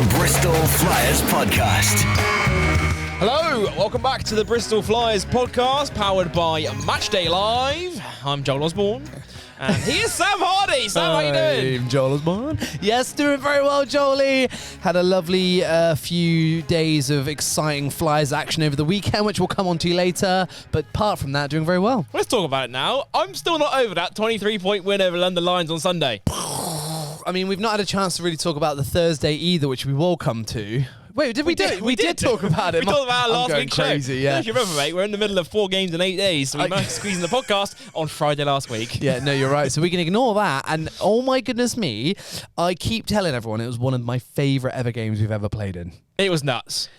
the Bristol Flyers Podcast. Hello, welcome back to the Bristol Flyers Podcast, powered by Matchday Live. I'm Joel Osborne, and here's Sam Hardy. Sam, how you doing? I'm Joel Osborne. Yes, doing very well, Jolie. Had a lovely few days of exciting Flyers action over the weekend, which we'll come on to later. But apart from that, doing very well. Let's talk about it now. I'm still not over that 23-point win over London Lions on Sunday. I mean, we've not had a chance to really talk about the Thursday either, which we will come to. Wait, did we do it? We did talk about it. We talked about it last week's show. Crazy, yeah. If you remember, mate, we're in the middle of 4 games in 8 days, so we managed to squeeze in the podcast on Friday last week. Yeah, no, you're right. So we can ignore that. And oh my goodness me, I keep telling everyone it was one of my favourite ever games we've ever played in. It was nuts.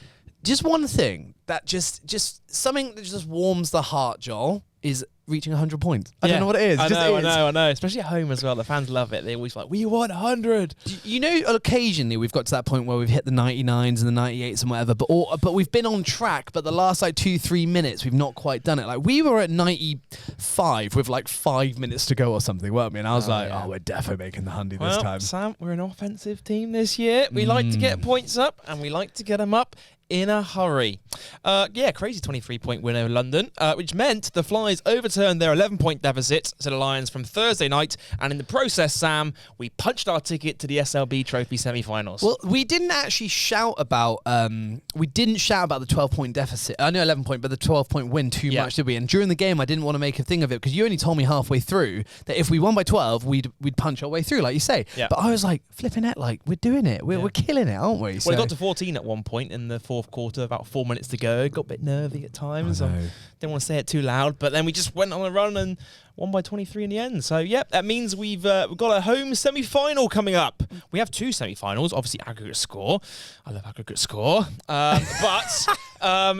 Just one thing that just something that just warms the heart, Joel, is reaching 100 points. I don't know what it is. I know. Especially at home as well. The fans love it. They always like, we want 100. You know, occasionally we've got to that point where we've hit the 99s and the 98s and whatever, but we've been on track, but the last 2-3 minutes we've not quite done it. Like we were at 95 with 5 minutes to go or something, weren't we? And I was we're definitely making the 100 this time. Sam, we're an offensive team this year. We like to get points up, and we like to get them up in a hurry. Crazy 23-point win over London, which meant the Flyers overturned their 11-point deficit to the Lions from Thursday night, and in the process, Sam, we punched our ticket to the SLB Trophy semi-finals. Well, we didn't actually shout about the 12-point deficit. I know 11-point, but the 12-point win too much, did we? And during the game, I didn't want to make a thing of it because you only told me halfway through that if we won by 12, we'd punch our way through, like you say. Yeah. But I was like, flipping it, we're doing it. We're killing it, aren't we? Well, it got to 14 at one point in the fourth quarter, about 4 minutes to go. Got a bit nervy at times. I didn't want to say it too loud, but then we just went on a run and won by 23 in the end. So, that means we've got a home semi-final coming up. We have 2 semi-finals, obviously aggregate score. I love aggregate score.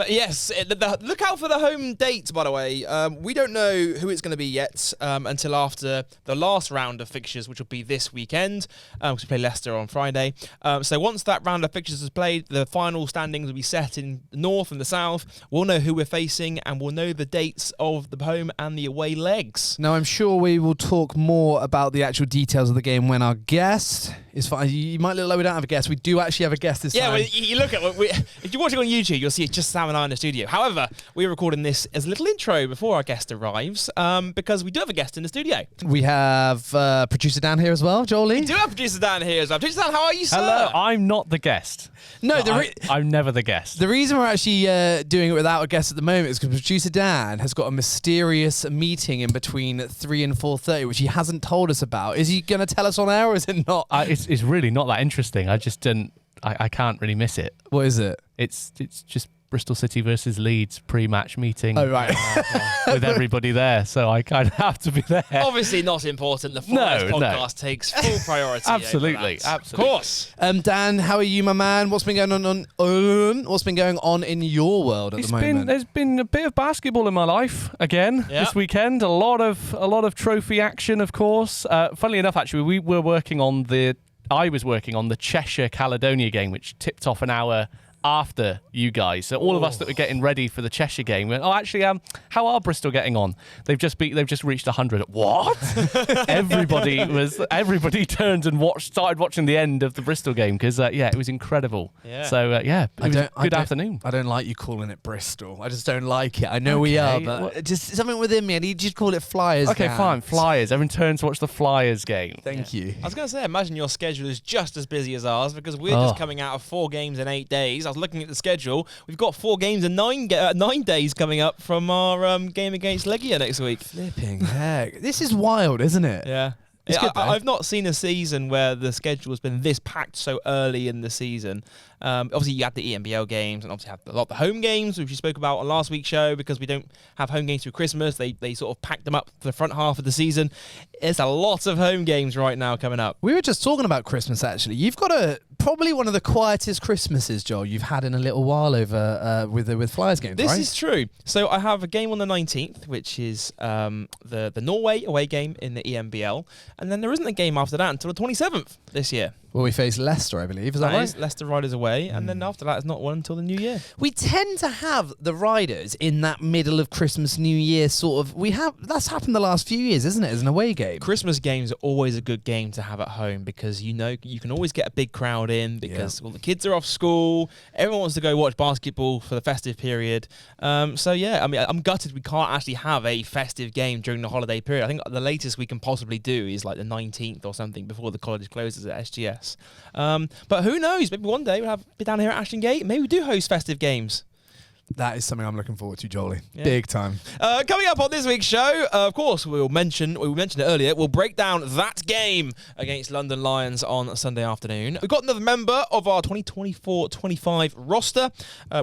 Yes, look out for the home date, by the way. We don't know who it's going to be yet until after the last round of fixtures, which will be this weekend, because we play Leicester on Friday. So once that round of fixtures is played, the final standings will be set in the north and the south. We'll know who we're facing, and we'll know the dates of the home and the away legs. Now, I'm sure we will talk more about the actual details of the game when our guest is fine. You might look like we don't have a guest. We do actually have a guest this time. Yeah, well, you look at if you're watching on YouTube, you'll see it's just Sam and I in the studio. However, we're recording this as a little intro before our guest arrives because we do have a guest in the studio. We have producer Dan here as well, Jolie. We do have producer Dan here as well. Producer Dan, how are you, sir? Hello, I'm not the guest. No, I'm never the guest. The reason we're actually doing it without a guest at the moment is because producer Dan has got a mysterious meeting in between 3 and 4:30, which he hasn't told us about. Is he going to tell us on air or is it not? It's really not that interesting. I just didn't. I can't really miss it. What is it? It's just Bristol City versus Leeds pre-match meeting. Oh, right. With everybody there, so I kind of have to be there. Obviously not important. The Flyers podcast takes full priority. Absolutely. Of course. Dan, how are you, my man? What's been going on? What's been going on in your world at the moment? There's been a bit of basketball in my life again this weekend. A lot of trophy action, of course. Funnily enough, actually, I was working on the Cheshire Caledonia game, which tipped off an hour after you guys. So all of us that were getting ready for the Cheshire game went, how are Bristol getting on? They've just reached 100. What? Everybody turned and started watching the end of the Bristol game because it was incredible. Yeah. So it was a good afternoon. I don't like you calling it Bristol. I just don't like it. I know we are, but just something within me. I need you to call it Flyers. Okay, fine. Flyers. Everyone turns to watch the Flyers game. Thank you. I was going to say, imagine your schedule is just as busy as ours because we're just coming out of 4 games in 8 days. I was looking at the schedule. We've got 4 games in 9 days coming up from our game against Legia next week. Flipping heck. This is wild, isn't it? Yeah. I've not seen a season where the schedule has been this packed so early in the season. Obviously, you had the EMBL games and obviously have a lot of the home games, which we spoke about on last week's show because we don't have home games through Christmas. They sort of packed them up for the front half of the season. There's a lot of home games right now coming up. We were just talking about Christmas, actually. You've got probably one of the quietest Christmases, Joel, you've had in a little while over with Flyers games, This right? is true. So I have a game on the 19th, which is the Norway away game in the EMBL. And then there isn't a game after that until the 27th this year. Well, we face Leicester, I believe. Is that right? Leicester Riders away, and then after that, it's not one until the new year. We tend to have the Riders in that middle of Christmas, New Year sort of. That's happened the last few years, isn't it? As an away game. Christmas games are always a good game to have at home because you can always get a big crowd in because the kids are off school. Everyone wants to go watch basketball for the festive period. I'm gutted we can't actually have a festive game during the holiday period. I think the latest we can possibly do is like the 19th or something before the college closes at SGS. But who knows? Maybe one day we'll be down here at Ashton Gate. Maybe we do host festive games. That is something I'm looking forward to, Jolie. Yeah. Big time. Coming up on this week's show, of course, we mentioned it earlier, we'll break down that game against London Lions on Sunday afternoon. We've got another member of our 2024-25 roster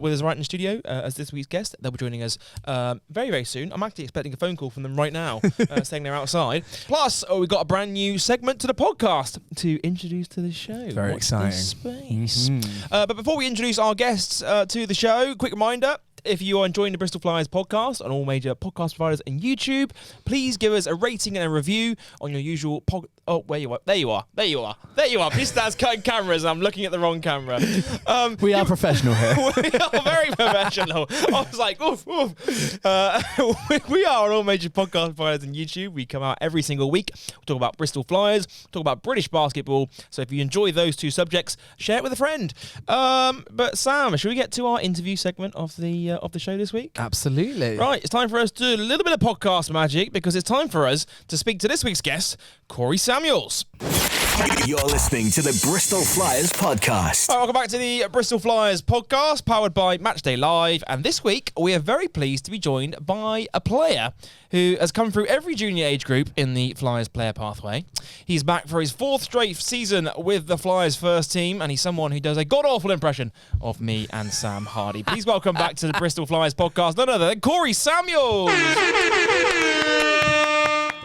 with us right in the studio as this week's guest. They'll be joining us very, very soon. I'm actually expecting a phone call from them right now, saying they're outside. Plus, we've got a brand new segment to the podcast to introduce to the show. Very exciting. Space. But before we introduce our guests to the show, quick reminder, if you are enjoying the Bristol Flyers podcast on all major podcast providers and YouTube, please give us a rating and a review on your usual where you are. There you are. Please start cutting cameras. I'm looking at the wrong camera. We are professional here. We are very professional. I was like, oof. We are on all major podcast providers and YouTube. We come out every single week. We talk about Bristol Flyers, talk about British basketball. So if you enjoy those two subjects, share it with a friend. But Sam, should we get to our interview segment of the show this week? Absolutely. Right, it's time for us to do a little bit of podcast magic because it's time for us to speak to this week's guest, Corey Samuels. You're listening to the Bristol Flyers Podcast. All right, welcome back to the Bristol Flyers Podcast, powered by Matchday Live. And this week, we are very pleased to be joined by a player who has come through every junior age group in the Flyers player pathway. He's back for his 4th straight season with the Flyers first team, and he's someone who does a god-awful impression of me and Sam Hardy. Please welcome back to the Bristol Flyers Podcast, none other than Corey Samuels.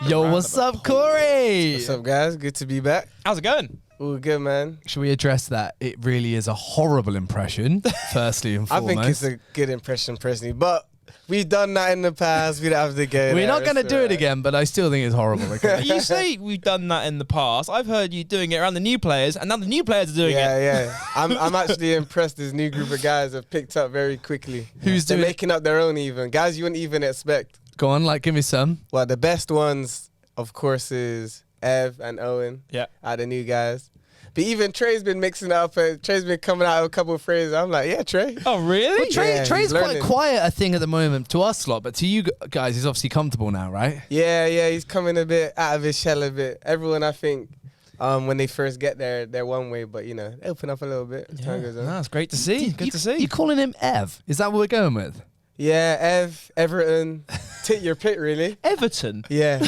Yo, what's up, Corey? What's up, guys? Good to be back. How's it going? Ooh, good, man. Should we address that? It really is a horrible impression, firstly and I foremost. think it's a good impression, personally, but we've done that in the past. We don't have to go We're there. not going to do it again, but I still think it's horrible. Okay? You say we've done that in the past. I've heard you doing it around the new players, and now the new players are doing it. Yeah. I'm actually impressed. This new group of guys have picked up very quickly. Who's They're doing it? making up their own even. Guys you wouldn't even expect. Go on, give me some. Well, the best ones, of course, is Ev and Owen. Yeah. Are the new guys. But even Trey's been mixing it up. Trey's been coming out with a couple of phrases. I'm like, yeah, Trey. Oh, really? But Trey's he's quite learning. quiet, I think, at the moment to us lot, but to you guys, he's obviously comfortable now, right? Yeah, he's coming a bit out of his shell a bit. Everyone, I think, when they first get there, they're one way, but, they open up a little bit as time goes on. That's great to see. Good to see. You calling him Ev? Is that what we're going with? Yeah, Everton, tit your pit, really. Everton? Yeah,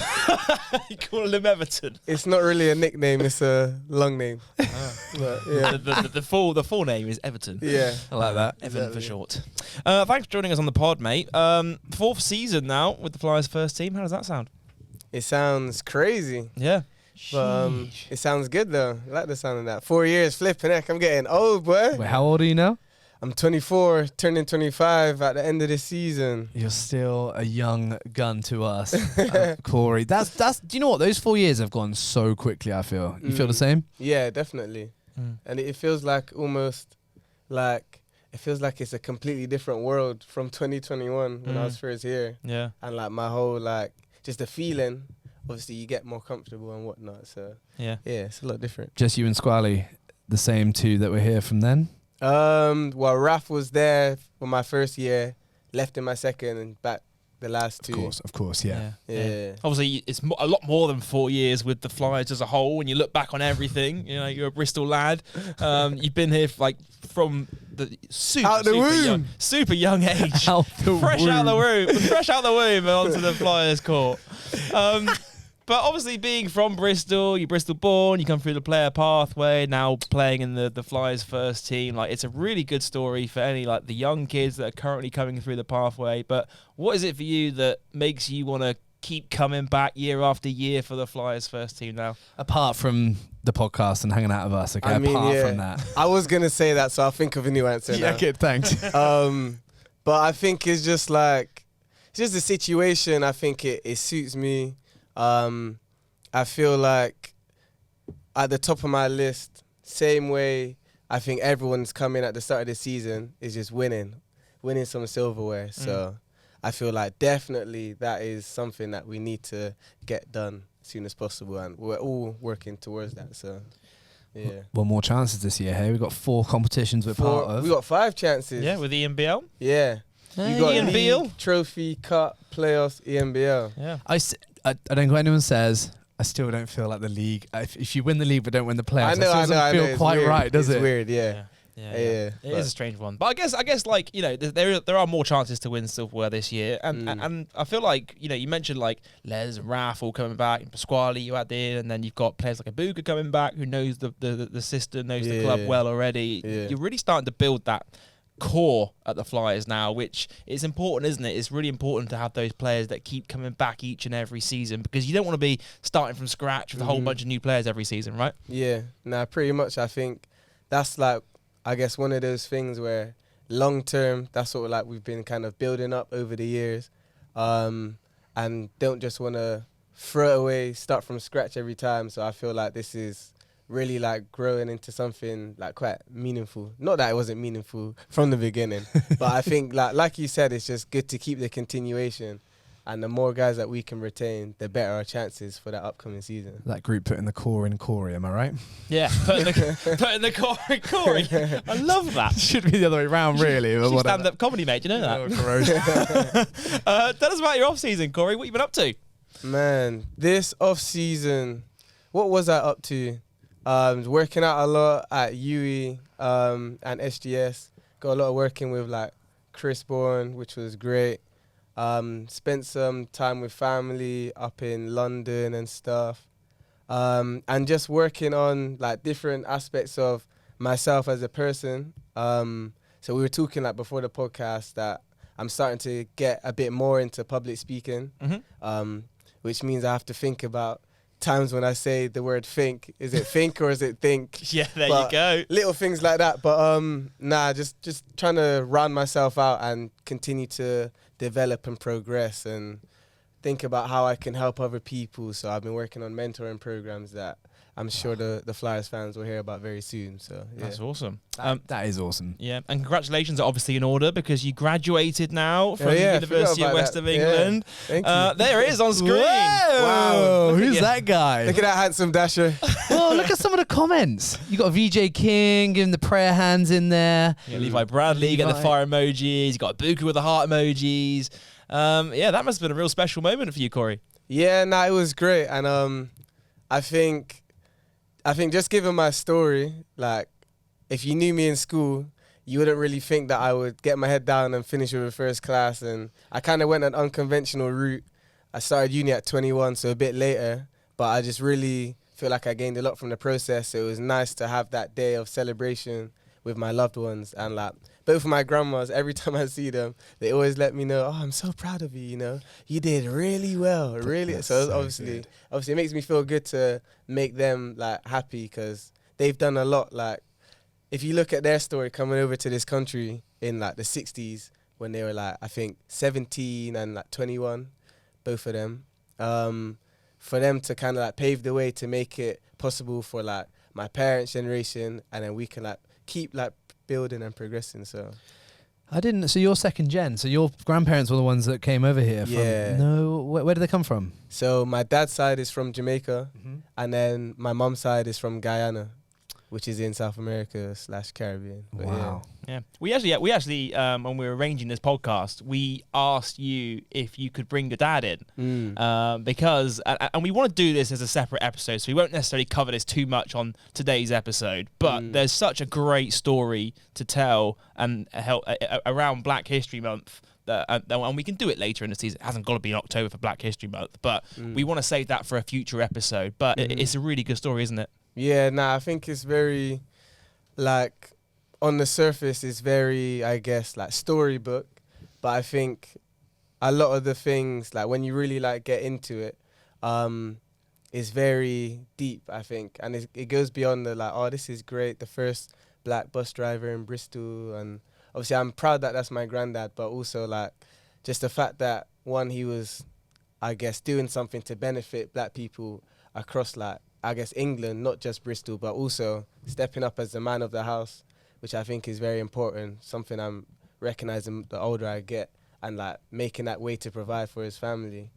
You calling him Everton? it's not really a nickname, it's a long name. But, yeah. The full name is Everton. Yeah. I like that. Evan for short. Thanks for joining us on the pod, mate. 4th season now with the Flyers first team. How does that sound? It sounds crazy, Yeah. but it sounds good, though. I like the sound of that. 4 years, flipping heck, I'm getting old, boy. Wait, how old are you now? I'm 24, turning 25 at the end of the season. You're still a young gun to us, Corey. That's. Do you know what? Those 4 years have gone so quickly. I feel. You feel the same? Yeah, definitely. And it feels like it's a completely different world from 2021 when I was first here. Yeah. And my whole just the feeling, obviously you get more comfortable and whatnot. So Yeah. it's a lot different. Just you and Squally, the same two that were here from then. Well, Raf was there for my first year, left in my second, and back the last 2. Of course, yeah. Yeah. Obviously, it's a lot more than 4 years with the Flyers as a whole. When you look back on everything, you're a Bristol lad. You've been here from the super young age, fresh out the womb, and onto the Flyers court. But obviously, being from Bristol, you're Bristol born, you come through the player pathway, now playing in the Flyers first team. It's a really good story for any the young kids that are currently coming through the pathway. But what is it for you that makes you want to keep coming back year after year for the Flyers first team now? Apart from the podcast and hanging out with us, okay. I mean, apart from that, I was gonna say that, so I'll think of a new answer now. good. Thanks. But I think it's just it's just the situation. I think it suits me. I feel like at the top of my list, same way I think everyone's coming at the start of the season is just winning some silverware. So I feel like definitely that is something that we need to get done as soon as possible, and we're all working towards that. So yeah. Well, more chances this year. Hey, we've got 4 competitions we're part of. We got 5 chances. Yeah, with EMBL. Yeah. You got EMBL, league, trophy, cup, playoffs, EMBL. Yeah. I don't care what anyone says. I still don't feel like the league. If you win the league but don't win the playoffs, it doesn't feel quite right, does it? It's weird, yeah. Yeah. It is a strange one, but I guess like, you know, there are more chances to win silverware this year, and I feel like, you know, you mentioned like Les and Raf all coming back, and Pasquale you had in, and then you've got players like Abuka coming back who knows the system, knows the club well already. Yeah. You're really starting to build that core at the Flyers now, which is important, isn't it? It's really important to have those players that keep coming back each and every season, because you don't want to be starting from scratch with a whole bunch of new players every season, right? Yeah, pretty much. I think that's like, I guess, one of those things where long term, that's sort of like we've been kind of building up over the years, and don't just want to throw away, start from scratch every time. So I feel like this is really like growing into something like quite meaningful. Not that it wasn't meaningful from the beginning, but I think like you said, it's just good to keep the continuation. And the more guys that we can retain, the better our chances for that upcoming season. That group putting the core in Corey, am I right? Yeah, putting the core in Corey. I love that. Should be the other way around, really. She's stand-up comedy, mate. Do you know that? Tell us about your off-season, Corey. What you been up to? Man, this off-season, what was I up to? Working out a lot at UWE and SGS. Got a lot of working with like Chris Bourne, which was great. Spent some time with family up in London and stuff. And just working on like different aspects of myself as a person. So we were talking like before the podcast that I'm starting to get a bit more into public speaking, which means I have to think about times when I say the word think. Is it think or is it think? Yeah, there you go. Little things like that. But just trying to round myself out and continue to develop and progress and think about how I can help other people. So I've been working on mentoring programs that I'm sure the Flyers fans will hear about very soon. So yeah. That's awesome. That is awesome. Yeah, and congratulations are obviously in order because you graduated now from the University of West of England. Thank you. There it is on screen. Wow, who's that guy? Look at that handsome dasher. Oh, look at some of the comments. You got VJ King giving the prayer hands in there. Yeah, Levi Bradley, you get the fire emojis. You got Buka with the heart emojis. That must have been a real special moment for you, Corey. Yeah, it was great, and I think just given my story, like, if you knew me in school, you wouldn't really think that I would get my head down and finish with a first class. And I kind of went an unconventional route. I started uni at 21, so a bit later, but I just really feel like I gained a lot from the process. So it was nice to have that day of celebration with my loved ones. And like both of my grandmas, every time I see them, they always let me know, oh, I'm so proud of you, you know. You did really well, really. So obviously it makes me feel good to make them like happy because they've done a lot. Like, if you look at their story coming over to this country in like the 60s when they were like, I think 17 and like 21, both of them, for them to kind of like pave the way to make it possible for like my parents' generation, and then we can like keep like building and progressing. So I didn't. So you're second gen. So your grandparents were the ones that came over here. Yeah. No. Where did they come from? So my dad's side is from Jamaica, and then my mum's side is from Guyana, which is in South America / Caribbean. But wow. Yeah. We actually when we were arranging this podcast, we asked you if you could bring your dad in, because and we want to do this as a separate episode, so we won't necessarily cover this too much on today's episode. But there's such a great story to tell and help around Black History Month. And we can do it later in the season. It hasn't got to be in October for Black History Month, but we want to save that for a future episode. But it's a really good story, isn't it? Yeah, I think it's very, like, on the surface, it's very, I guess, like, storybook. But I think a lot of the things, like, when you really, like, get into it, is very deep, I think. And it goes beyond the, like, oh, this is great, the first black bus driver in Bristol. And obviously, I'm proud that that's my granddad, but also, like, just the fact that, one, he was, I guess, doing something to benefit black people across, like, I guess, England, not just Bristol, but also stepping up as the man of the house, which I think is very important, something I'm recognizing the older I get, and like making that way to provide for his family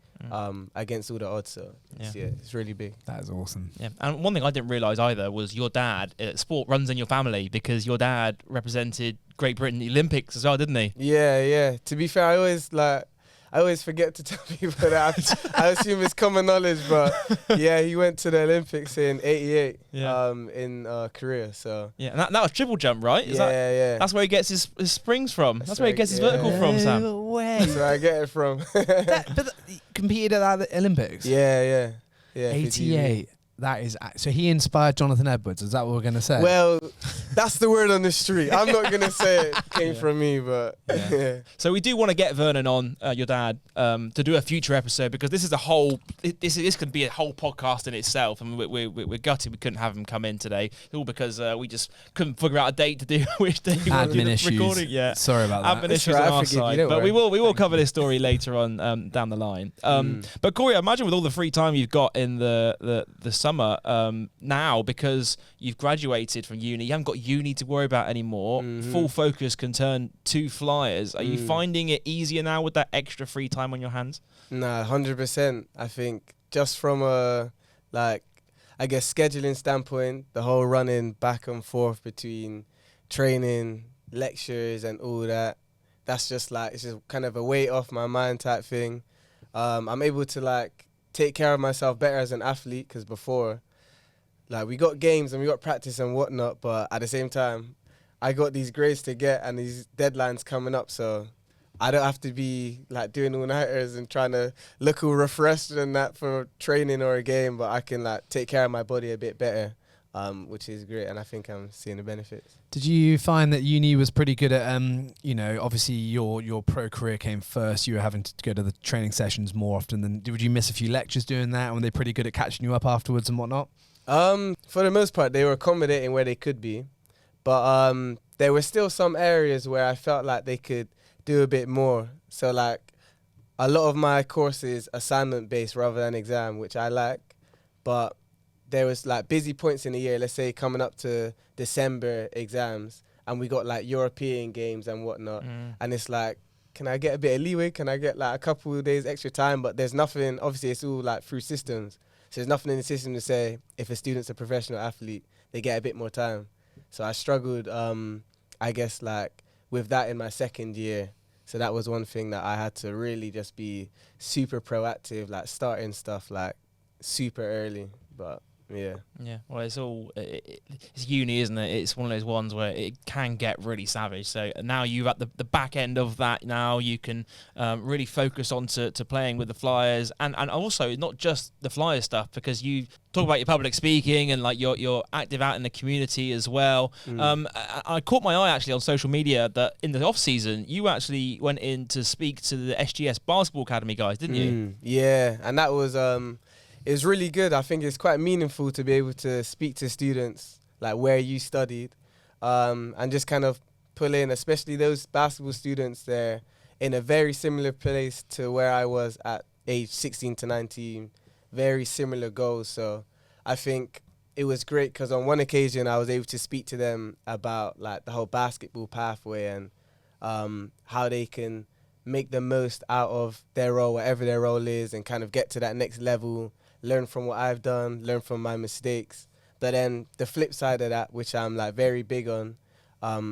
against all the odds. So it's really big. That is awesome. Yeah, and one thing I didn't realise either was your dad. Sport runs in your family because your dad represented Great Britain in the Olympics as well, didn't he? Yeah. To be fair, I always forget to tell people that. I assume it's common knowledge, but yeah, he went to the Olympics in '88 in Korea. So yeah, and that was triple jump, right? Yeah. That's where he gets his springs from. That's where he gets his vertical from, Sam. No way. That's where I get it from. He competed at the Olympics? Yeah. 88. That is so. He inspired Jonathan Edwards. Is that what we're gonna say? Well, that's the word on the street. I'm not gonna say it came from me, but yeah. So we do want to get Vernon on, your dad, to do a future episode, because this is a whole. This could be a whole podcast in itself, and we're gutted we couldn't have him come in today. All because we just couldn't figure out a date to do which day we want to do the recording. Yeah, sorry about that. Admin issues on our side, but we will cover this story later on down the line. But Corey, I imagine with all the free time you've got in the summer now, because you've graduated from uni, you haven't got uni to worry about anymore. Full focus can turn to Flyers. Are you finding it easier now with that extra free time on your hands? Nah, 100%. I think just from a I guess scheduling standpoint, the whole running back and forth between training, lectures, and all that, that's just it's just kind of a weight off my mind type thing. I'm able to take care of myself better as an athlete, because before, we got games and we got practice and whatnot, but at the same time, I got these grades to get and these deadlines coming up, so I don't have to be doing all-nighters and trying to look all refreshed and that for training or a game, but I can take care of my body a bit better, which is great, and I think I'm seeing the benefits. Did you find that uni was pretty good at, obviously your pro career came first, you were having to go to the training sessions more often than, would you miss a few lectures doing that, and were they pretty good at catching you up afterwards and whatnot? For the most part, they were accommodating where they could be, but there were still some areas where I felt like they could do a bit more. So a lot of my courses assignment based rather than exam, which I like, but there was busy points in the year, let's say coming up to December exams, and we got European games and whatnot, and it's can I get a bit of leeway? Can I get a couple of days extra time? But there's nothing, obviously it's all through systems, so there's nothing in the system to say if a student's a professional athlete, they get a bit more time. So I struggled, I guess with that in my second year. So that was one thing that I had to really just be super proactive, starting stuff super early, but yeah. Well, it's uni, isn't it? It's one of those ones where it can get really savage. So now you're at the back end of that. Now you can really focus on to playing with the Flyers, and also not just the Flyers stuff, because you talk about your public speaking and you're active out in the community as well. I caught my eye actually on social media that in the off season you actually went in to speak to the SGS Basketball Academy guys, didn't you? Yeah, and that was it was really good. I think it's quite meaningful to be able to speak to students where you studied, and just kind of pull in, especially those basketball students. They're in a very similar place to where I was at age 16 to 19, very similar goals. So I think it was great because on one occasion I was able to speak to them about the whole basketball pathway and how they can make the most out of their role, whatever their role is, and kind of get to that next level, learn from what I've done, learn from my mistakes. But then the flip side of that, which I'm very big on,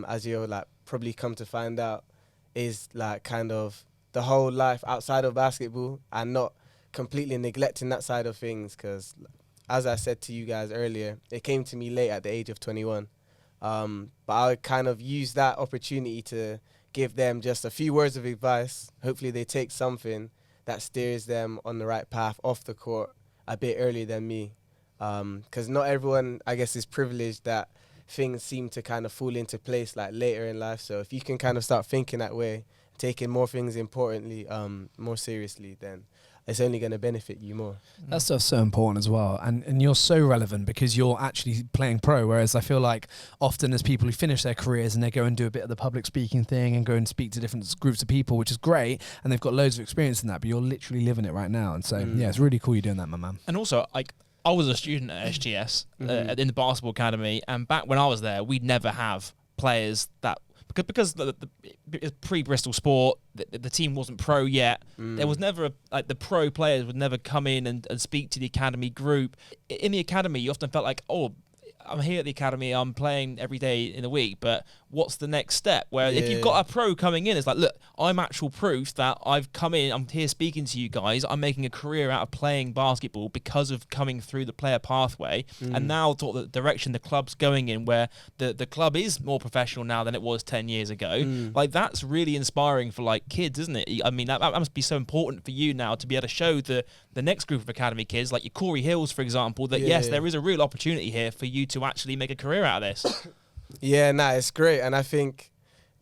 as you'll probably come to find out, is kind of the whole life outside of basketball and not completely neglecting that side of things. Because as I said to you guys earlier, it came to me late at the age of 21. But I kind of use that opportunity to give them just a few words of advice. Hopefully they take something that steers them on the right path off the court a bit earlier than me, because not everyone, I guess, is privileged that things seem to kind of fall into place later in life. So if you can kind of start thinking that way, taking more things more seriously, then it's only going to benefit you more. That stuff's so important as well, and you're so relevant because you're actually playing pro, whereas I feel often as people who finish their careers and they go and do a bit of the public speaking thing and go and speak to different groups of people, which is great, and they've got loads of experience in that, but you're literally living it right now, and so yeah, it's really cool you're doing that, my man. And also I was a student at SGS in the basketball academy, and back when I was there, we'd never have players that because the pre-Bristol sport, the team wasn't pro yet. There was never the pro players would never come in and speak to the academy group. In the academy, you often felt like, oh, I'm here at the academy, I'm playing every day in the week, but what's the next step? Where if you've got a pro coming in, it's like, look, I'm actual proof that I've come in, I'm here speaking to you guys, I'm making a career out of playing basketball because of coming through the player pathway, and now sort of the direction the club's going in, where the club is more professional now than it was 10 years ago. Like, that's really inspiring for like kids, isn't it? I mean, that must be so important for you now to be able to show the next group of academy kids, like your Corey Hills, for example, that there is a real opportunity here for you to actually make a career out of this. Yeah, it's great. And I think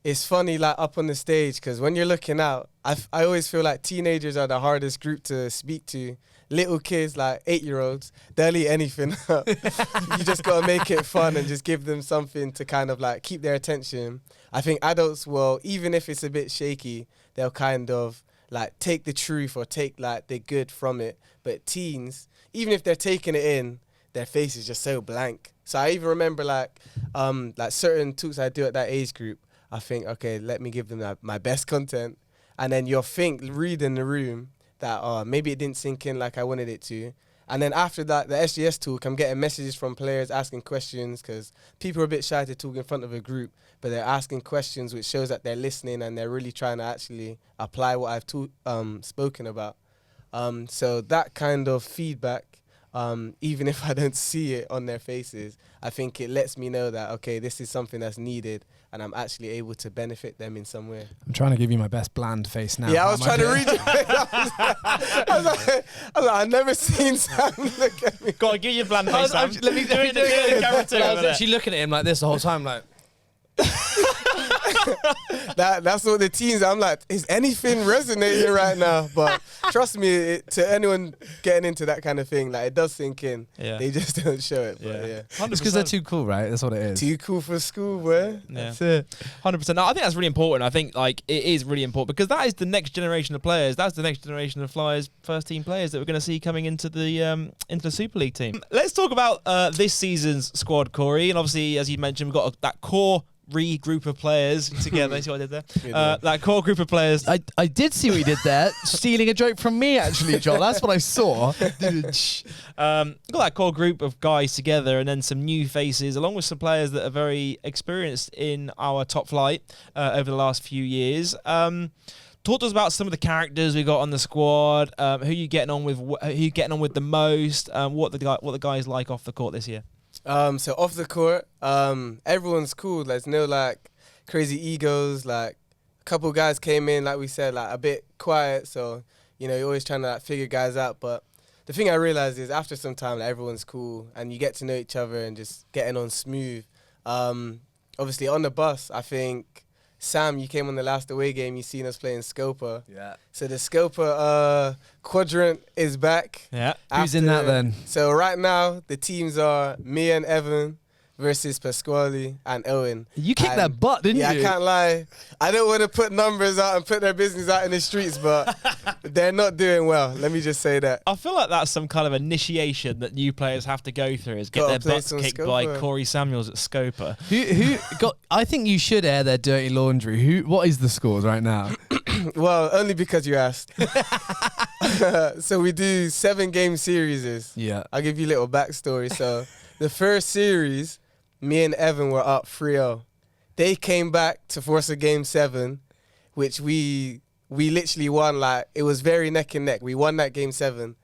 it's funny, like, up on the stage, because when you're looking out, I always feel like teenagers are the hardest group to speak to. Little kids, like 8-year-olds, they'll eat anything up. You just got to make it fun and just give them something to kind of like keep their attention. I think adults will, even if it's a bit shaky, they'll kind of like take the truth or take like the good from it. But teens, even if they're taking it in, their face is just so blank. So I even remember like certain talks I do at that age group, I think, okay, let me give them my best content. And then you'll read in the room that maybe it didn't sink in like I wanted it to. And then after that, the SGS talk, I'm getting messages from players asking questions, because people are a bit shy to talk in front of a group, but they're asking questions, which shows that they're listening and they're really trying to actually apply what I've spoken about. So that kind of feedback, even if I don't see it on their faces, I think it lets me know that, okay, this is something that's needed and I'm actually able to benefit them in some way. I'm trying to give you my best bland face now. Yeah, I was trying to read you. I was like, I've never seen Sam look at me. Go on, give your bland face, Sam. Let me do it. I was actually looking at him like this the whole time, like... That's what the teens, I'm like, is anything resonating right now? But trust me, to anyone getting into that kind of thing, like, it does sink in. Yeah. They just don't show it. But yeah. It's because they're too cool, right? That's what it is. Too cool for school, boy. Yeah. That's it. 100%. No, I think that's really important. I think like it is really important because that is the next generation of players. That's the next generation of Flyers first team players that we're going to see coming into the Super League team. Let's talk about this season's squad, Corey. And obviously, as you mentioned, we've got that core group of players together. See what I did there? That core group of players. I did see what you did there. Stealing a joke from me, actually, Joel. That's what I saw. Got that core group of guys together, and then some new faces, along with some players that are very experienced in our top flight over the last few years. Talk to us about some of the characters we got on the squad. Who you getting on with? Who you getting on with the most? What the guys like off the court this year? So off the court, everyone's cool. There's no like crazy egos. Like a couple guys came in, like we said, like a bit quiet. So you're always trying to like figure guys out. But the thing I realized is after some time, like, everyone's cool and you get to know each other and just getting on smooth. Obviously on the bus, I think Sam, you came on the last away game. You seen us playing Scopa. Yeah. So the Scopa quadrant is back. Yeah. Who's in that then? So right now the teams are me and Evan versus Pasquale and Owen. You kicked that butt, didn't you? Yeah, I can't lie. I don't want to put numbers out and put their business out in the streets, but they're not doing well. Let me just say that. I feel like that's some kind of initiation that new players have to go through, is get their butts kicked by Corey Samuels at Scopa. Who got? I think you should air their dirty laundry. What is the scores right now? Well, only because you asked. So we do 7-game series. Yeah. I'll give you a little backstory. So the first series, me and Evan were up 3-0. They came back to force a game 7, which we literally won. Like, it was very neck and neck. We won that game 7.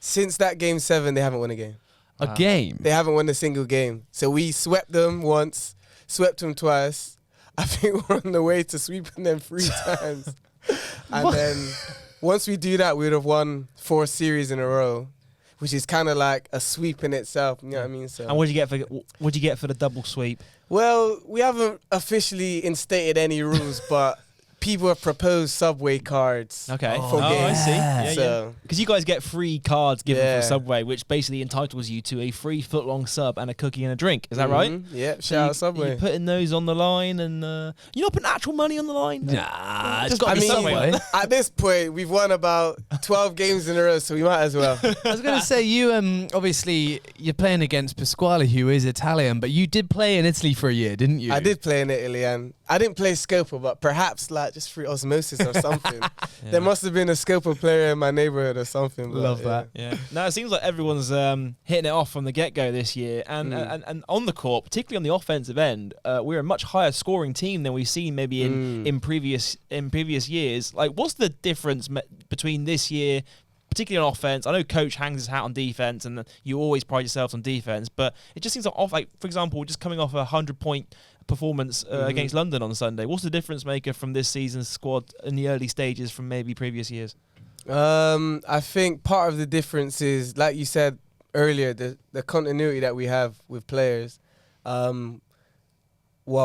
Since that game 7, they haven't won a game. A game? They haven't won a single game. So we swept them once, swept them twice. I think we're on the way to sweeping them 3 times. And then once we do that, we would have won 4 series in a row, which is kind of like a sweep in itself. You know what I mean? So. And what'd you get for the double sweep? Well, we haven't officially instated any rules, but people have proposed Subway cards. Okay. For I games. see. Yeah, So- Because you guys get free cards given Yeah. from Subway, which basically entitles you to a free foot-long sub and a cookie and a drink. Is that right? Yeah, So shout out Subway. You're putting those on the line, and you're not putting actual money on the line. Nah, it's Just got got to the be Subway. Subway. At this point, we've won about 12 games in a row, so we might as well. I was going to say, you obviously, you're playing against Pasquale, who is Italian, but you did play in Italy for a year, didn't you? I did play in Italy, and I didn't play Scopa, but perhaps like just through osmosis or something. There must have been a Scopa player in my neighborhood or something. But Love that. Yeah. Now it seems like everyone's hitting it off from the get-go this year, and on the court, particularly on the offensive end, we're a much higher scoring team than we've seen maybe in previous years. Like, what's the difference between this year, particularly on offense? I know Coach hangs his hat on defense, and you always pride yourselves on defense, but it just seems like for example, just coming off a 100-point performance against London on Sunday. What's the difference maker from this season's squad in the early stages from maybe previous years? I think part of the difference is, like you said earlier, the continuity that we have with players. Well,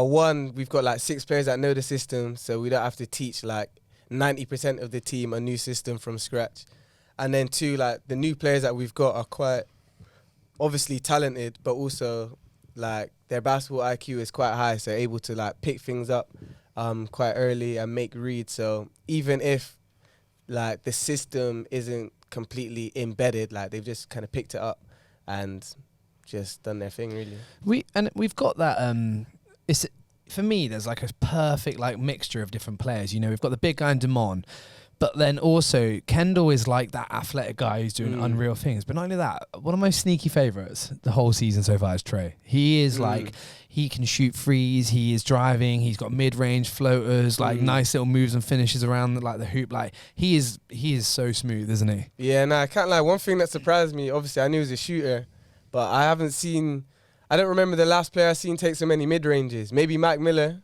one, we've got like 6 players that know the system, so we don't have to teach like 90% of the team a new system from scratch. And then 2, like the new players that we've got are quite obviously talented, but also like their basketball IQ is quite high, so able to like pick things up quite early and make reads. So even if like the system isn't completely embedded, like they've just kind of picked it up and just done their thing really. We've got that. It's for me. There's like a perfect like mixture of different players. You know, we've got the big guy in Damon, but then also Kendall is like that athletic guy who's doing unreal things. But not only that, one of my sneaky favourites the whole season so far is Trey. He is like, he can shoot threes, he is driving, he's got mid-range floaters, like nice little moves and finishes around like the hoop. Like he is so smooth, isn't he? Yeah, no, I can't lie. One thing that surprised me, obviously I knew he was a shooter, but I don't remember the last player I seen take so many mid-ranges. Maybe Mike Miller.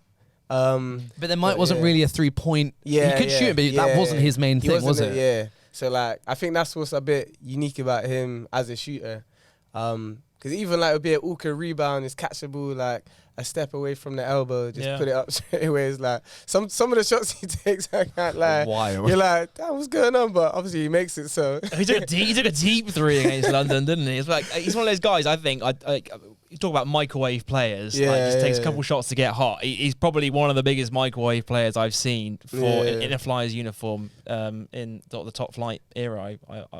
But then Mike wasn't really a 3-point. Yeah, he could shoot, but that wasn't his main thing, was it? Yeah. So like, I think that's what's a bit unique about him as a shooter. Because even like it'll be an Uka rebound, it's catchable like a step away from the elbow, just put it up straight away. It's like some of the shots he takes, I can't lie. Wild. You're like, damn, what's going on? But obviously he makes it. So He took a deep three against London, didn't he? It's like he's one of those guys. I think you talk about microwave players. Just takes a couple shots to get hot. He's probably one of the biggest microwave players I've seen in a Flyers uniform in the top flight era.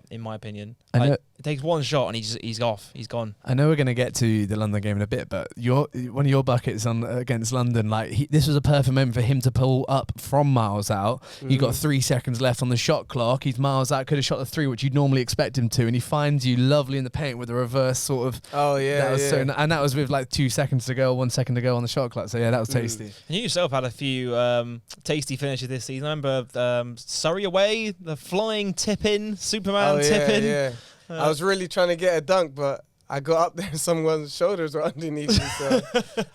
In my opinion, it takes one shot and he's off. He's gone. I know we're going to get to the London game in a bit, but one of your buckets against London, like this was a perfect moment for him to pull up from miles out. You got 3 seconds left on the shot clock. He's miles out, could have shot the 3, which you'd normally expect him to, and he finds you lovely in the paint with a reverse sort of. Oh yeah, that was so. And that was with like 2 seconds to go, 1 second to go on the shot clock. So yeah, that was tasty. And you yourself had a few tasty finishes this season. I remember Surrey away, the flying tip-in, Superman tip-in. Yeah. I was really trying to get a dunk, but I got up there and someone's shoulders were underneath me, so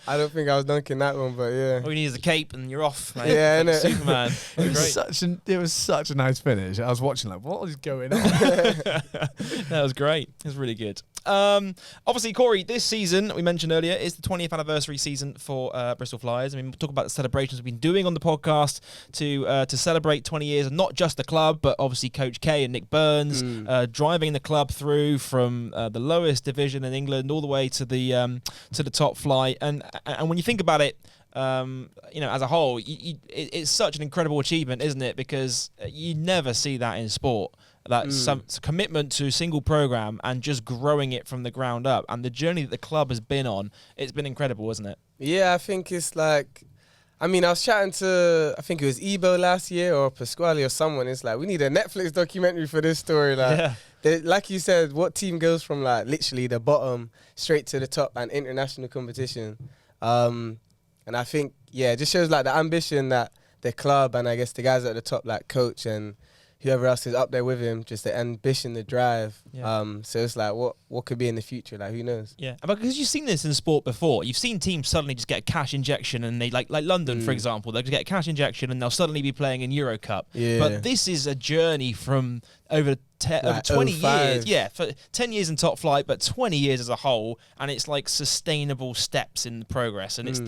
I don't think I was dunking that one, but yeah. All you need is a cape and you're off, mate. Yeah, innit? Superman. It was such a nice finish. I was watching like, what is going on? That was great. It was really good. Obviously, Corey, this season, we mentioned earlier, is the 20th anniversary season for Bristol Flyers. I mean, we'll talk about the celebrations we've been doing on the podcast to celebrate 20 years, and not just the club, but obviously Coach K and Nick Burns driving the club through from the lowest division in England all the way to the top flight. And when you think about it, as a whole, it's such an incredible achievement, isn't it? Because you never see that in sport. That some commitment to a single program and just growing it from the ground up, and the journey that the club has been on, it's been incredible, isn't it? Yeah, I think it's like, I mean, I was chatting to, I think it was Ebo last year or Pasquale or someone. It's like, we need a Netflix documentary for this story. Like, like you said, what team goes from like literally the bottom straight to the top and international competition? And I think, it just shows like the ambition that the club and I guess the guys at the top, like Coach and whoever else is up there with him, just the ambition, the drive. So it's like, what could be in the future? Like, who knows? Yeah, because you've seen this in sport before. You've seen teams suddenly just get a cash injection, and they like London, for example, they'll just get a cash injection and they'll suddenly be playing in Euro Cup. But this is a journey from over 20 years. 05. Yeah, for 10 years in top flight, but 20 years as a whole, and it's like sustainable steps in the progress, and it's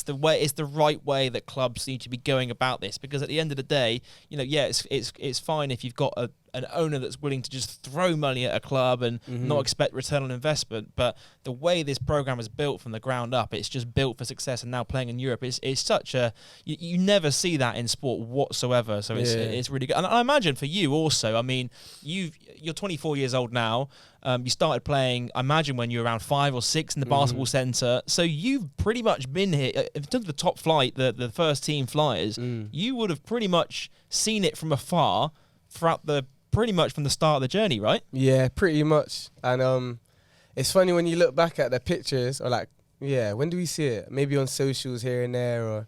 the right way that clubs need to be going about this, because at the end of the day, it's fine if you've got an owner that's willing to just throw money at a club and not expect return on investment, but the way this program is built from the ground up, it's just built for success, and now playing in Europe is such a you never see that in sport whatsoever, so it's really good. And I imagine for you also, I mean, you're 24 years old now. You started playing, I imagine, when you were around 5 or 6 in the basketball centre. So you've pretty much been here. In terms of the top flight, the first team Flyers, you would have pretty much seen it from afar throughout pretty much from the start of the journey, right? Yeah, pretty much. And it's funny when you look back at the pictures, or like, when do we see it? Maybe on socials here and there, or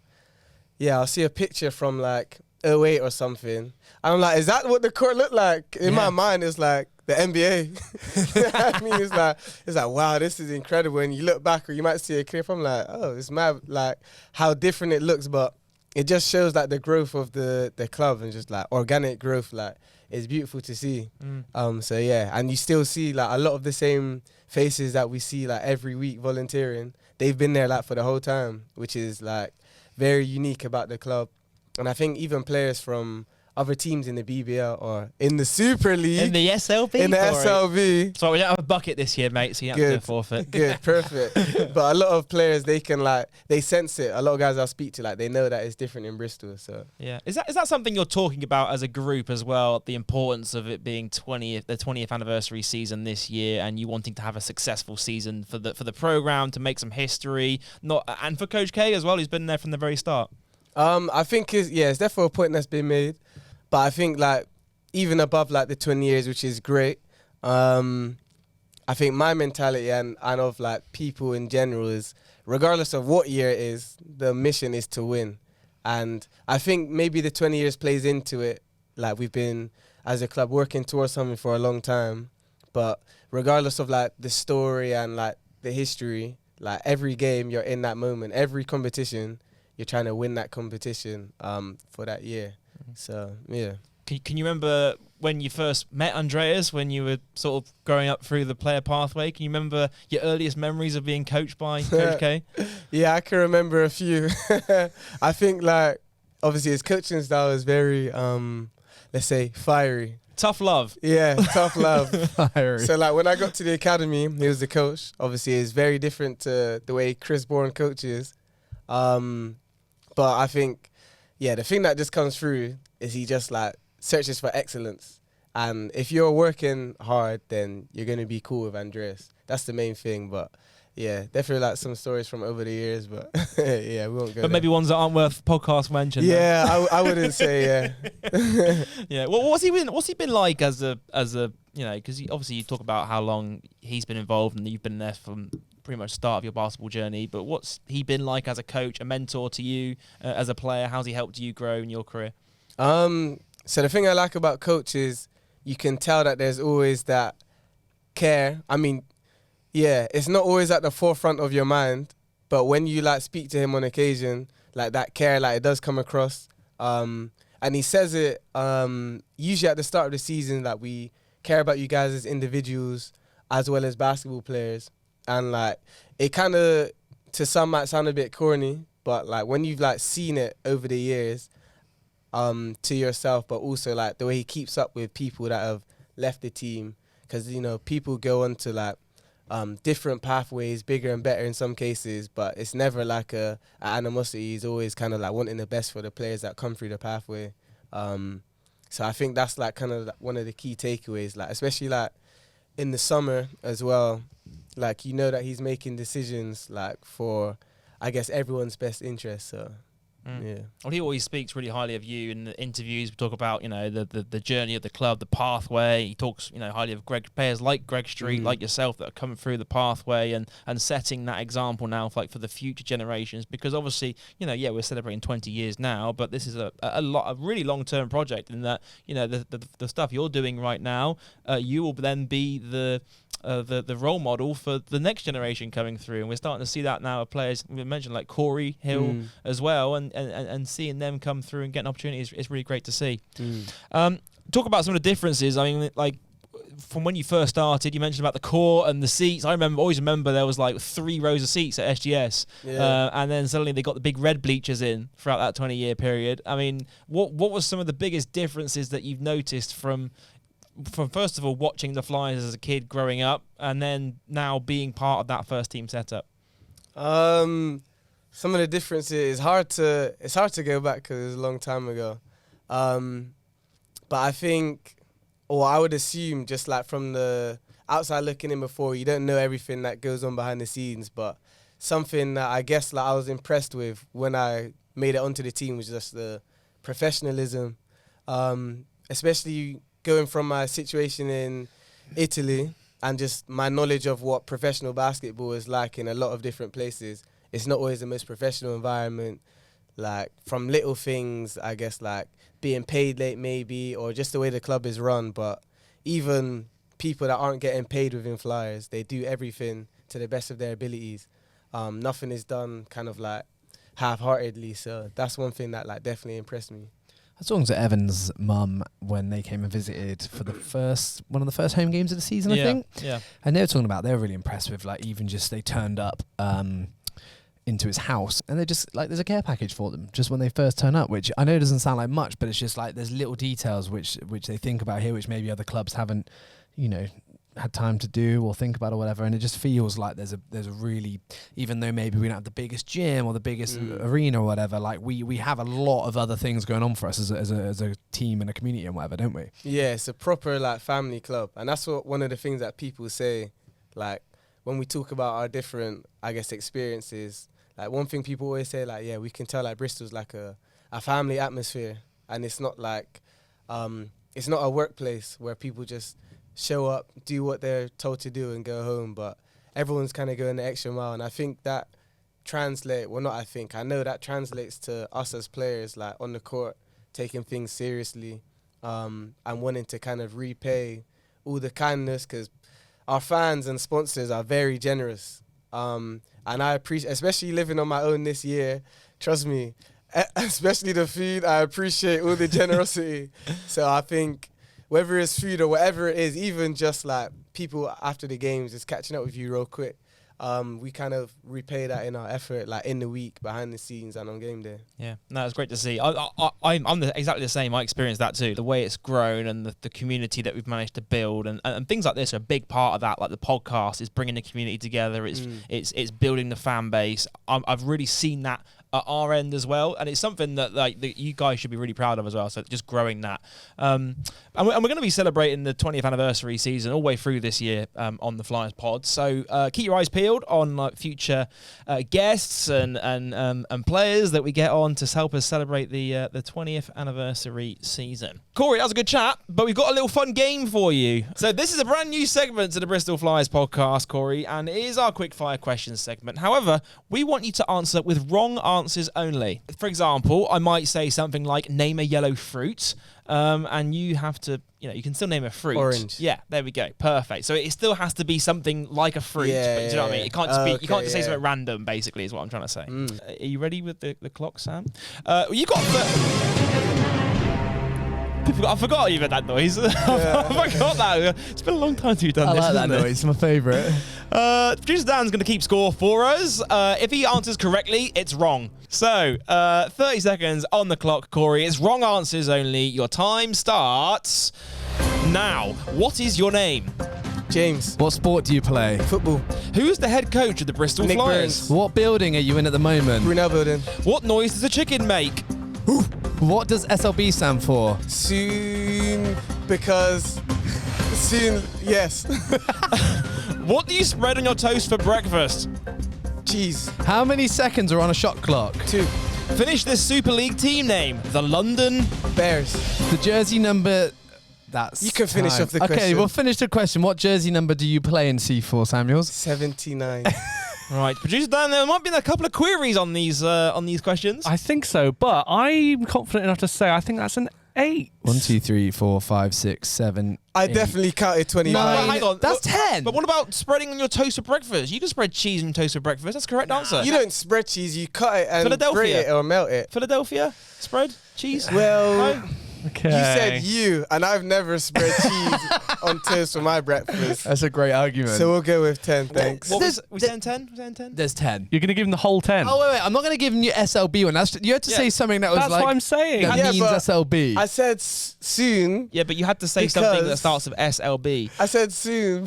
I'll see a picture from like 08 or something. And I'm like, is that what the court looked like? In my mind, it's like the NBA. You know what I mean? It's like, wow, this is incredible. And you look back, or you might see a clip, I'm like, oh, it's mad, like how different it looks. But it just shows like the growth of the club, and just like organic growth, like it's beautiful to see. So yeah, and you still see like a lot of the same faces that we see like every week volunteering. They've been there like for the whole time, which is like very unique about the club. And I think even players from other teams in the BBL or in the Super League. In the SLB? In the SLB. So we don't have a bucket this year, mate, so you have to forfeit. Good, perfect. But a lot of players, they sense it. A lot of guys I speak to, like, they know that it's different in Bristol. So yeah. Is that something you're talking about as a group as well, the importance of it being the 20th anniversary season this year, and you wanting to have a successful season for the programme, to make some history, and for Coach K as well, who's been there from the very start? I think it's definitely a point that's been made, but I think like even above like the 20 years, which is great. I think my mentality and of like people in general is, regardless of what year it is, the mission is to win. And I think maybe the 20 years plays into it. Like, we've been as a club working towards something for a long time, but regardless of like the story and like the history, like every game you're in that moment, every competition, you're trying to win that competition for that year. So, yeah. Can you remember when you first met Andreas, when you were sort of growing up through the player pathway? Can you remember your earliest memories of being coached by Coach K? Yeah, I can remember a few. I think, like, obviously his coaching style is very, let's say, fiery. Tough love. Yeah, tough love. Fiery. So, like, when I got to the academy, he was the coach. Obviously, it's very different to the way Chris Bourne coaches. But I think, the thing that just comes through is he just like searches for excellence. And if you're working hard, then you're going to be cool with Andreas. That's the main thing. But yeah, definitely like some stories from over the years. But we won't go. But maybe ones that aren't worth podcast mention. Yeah, I wouldn't say, Yeah. Well, what's he been like as a because obviously you talk about how long he's been involved and you've been there from pretty much start of your basketball journey, but what's he been like as a coach, a mentor to you, as a player? How's he helped you grow in your career? So the thing I like about Coach is you can tell that there's always that care. I mean, it's not always at the forefront of your mind, but when you like speak to him on occasion, like that care, like it does come across. And he says it usually at the start of the season, that we care about you guys as individuals as well as basketball players. And like it kind of, to some, might sound a bit corny, but like when you've like seen it over the years, to yourself, but also like the way he keeps up with people that have left the team, because people go on to like different pathways, bigger and better in some cases, but it's never like a animosity. He's always kind of like wanting the best for the players that come through the pathway. So I think that's like kind of like one of the key takeaways, like especially like in the summer as well. Like, that he's making decisions like for, I guess, everyone's best interest. So, yeah. Well, he always speaks really highly of you in the interviews. We talk about, the journey of the club, the pathway. He talks, highly of players like Greg Street, like yourself, that are coming through the pathway and setting that example now for the future generations. Because obviously, we're celebrating 20 years now, but this is a really long-term project in that, the stuff you're doing right now, you will then be the role model for the next generation coming through, and we're starting to see that now of players we mentioned like Corey Hill as well, and seeing them come through and get an opportunity is really great to see. talk about some of the differences. I mean, like, from when you first started, you mentioned about the court and the seats. I always remember there was like 3 rows of seats at SGS, and then suddenly they got the big red bleachers in throughout that 20-year period. I mean, what was some of the biggest differences that you've noticed from first of all watching the Flyers as a kid growing up, and then now being part of that first team setup? Some of the differences, it's hard to go back because it was a long time ago. But I think, or I would assume, just like from the outside looking in before, you don't know everything that goes on behind the scenes, but something that I guess like I was impressed with when I made it onto the team was just the professionalism, especially going from my situation in Italy and just my knowledge of what professional basketball is like in a lot of different places. It's not always the most professional environment, like from little things, I guess, like being paid late maybe, or just the way the club is run. But even people that aren't getting paid within Flyers, they do everything to the best of their abilities. Nothing is done kind of like half-heartedly. So that's one thing that like definitely impressed me. I was talking to Evan's mum when they came and visited for one of the first home games of the season, I think. Yeah. And they were talking about, they were really impressed with like even just they turned up into his house and they just like there's a care package for them just when they first turn up, which I know doesn't sound like much, but it's just like there's little details which they think about here, which maybe other clubs haven't, had time to do or think about or whatever. And it just feels like there's a really, even though maybe we don't have the biggest gym or the biggest arena or whatever, like we have a lot of other things going on for us as a team and a community and whatever, don't we? Yeah, it's a proper like family club, and that's what one of the things that people say, like when we talk about our different, I guess, experiences. Like one thing people always say, like, yeah, we can tell like Bristol's like a family atmosphere, and it's not like it's not a workplace where people just show up, do what they're told to do and go home, but everyone's kind of going the extra mile. And I think that I know that translates to us as players, like on the court, taking things seriously and wanting to kind of repay all the kindness, because our fans and sponsors are very generous. And I appreciate, especially living on my own this year, trust me, especially the food, I appreciate all the generosity. So I think whether it's food or whatever it is, even just like people after the games just catching up with you real quick, we kind of repay that in our effort, like in the week, behind the scenes and on game day. Yeah, no, it's great to see. I'm exactly the same. I experienced that too. The way it's grown and the community that we've managed to build and things like this are a big part of that. Like the podcast is bringing the community together. It's building the fan base. I've really seen that at our end as well, and it's something that that you guys should be really proud of as well. So just growing that, and we're going to be celebrating the 20th anniversary season all the way through this year on the Flyers Pod. So keep your eyes peeled on like future guests and players that we get on to help us celebrate the 20th anniversary season. Corey, that was a good chat, but we've got a little fun game for you. So this is a brand new segment to the Bristol Flyers podcast, Corey, and it is our quickfire questions segment. However, we want you to answer with wrong answers only. For example, I might say something like name a yellow fruit, and you have to, you can still name a fruit. Orange. Yeah, there we go. Perfect. So it still has to be something like a fruit. Yeah, but, do you know what I mean? It can't just be. You can't just say yeah. something random. Basically, is what I'm trying to say. Are you ready with the clock, Sam? You got. I forgot you had that noise. I forgot that. It's been a long time since you've done this. I like that noise. It's my favourite. Producer Dan's going to keep score for us. If he answers correctly, it's wrong. So, 30 seconds on the clock, Corey. It's wrong answers only. Your time starts now. What is your name? James. What sport do you play? Football. Who is the head coach of the Bristol Nick Flyers? Burns. What building are you in at the moment? Brunel building. What noise does a chicken make? What does SLB stand for? Soon, yes. What do you spread on your toast for breakfast? Cheese. How many seconds are on a shot clock? 2. Finish this Super League team name. The London Bears. The jersey number... That's You can finish time. off the Okay, question. we'll finish the question. What jersey number do you play in C4, Samuels? 79. Right, Producer Dan, there might be a couple of queries on these questions. I think so, but I'm confident enough to say I think that's an 8. 1, 2, 3, 4, 5, 6, 7. I 8. definitely counted 29. But hang on, That's 10. But what about spreading on your toast for breakfast? You can spread cheese on toast for breakfast. That's the correct answer. You don't spread cheese, you cut it and Philadelphia. grate it or melt it. Philadelphia spread cheese. Well, Okay. You said you, and I've never spread cheese on toast for my breakfast. That's a great argument. So we'll go with 10, thanks. What was we saying 10? Was that 10? There's 10. You're going to give him the whole 10? Oh, wait. I'm not going to give you SLB one. You had to say something that was That's like... what I'm saying. That Yeah, means but SLB. I said soon. Yeah, but you had to say something that Because- starts with SLB. I said soon.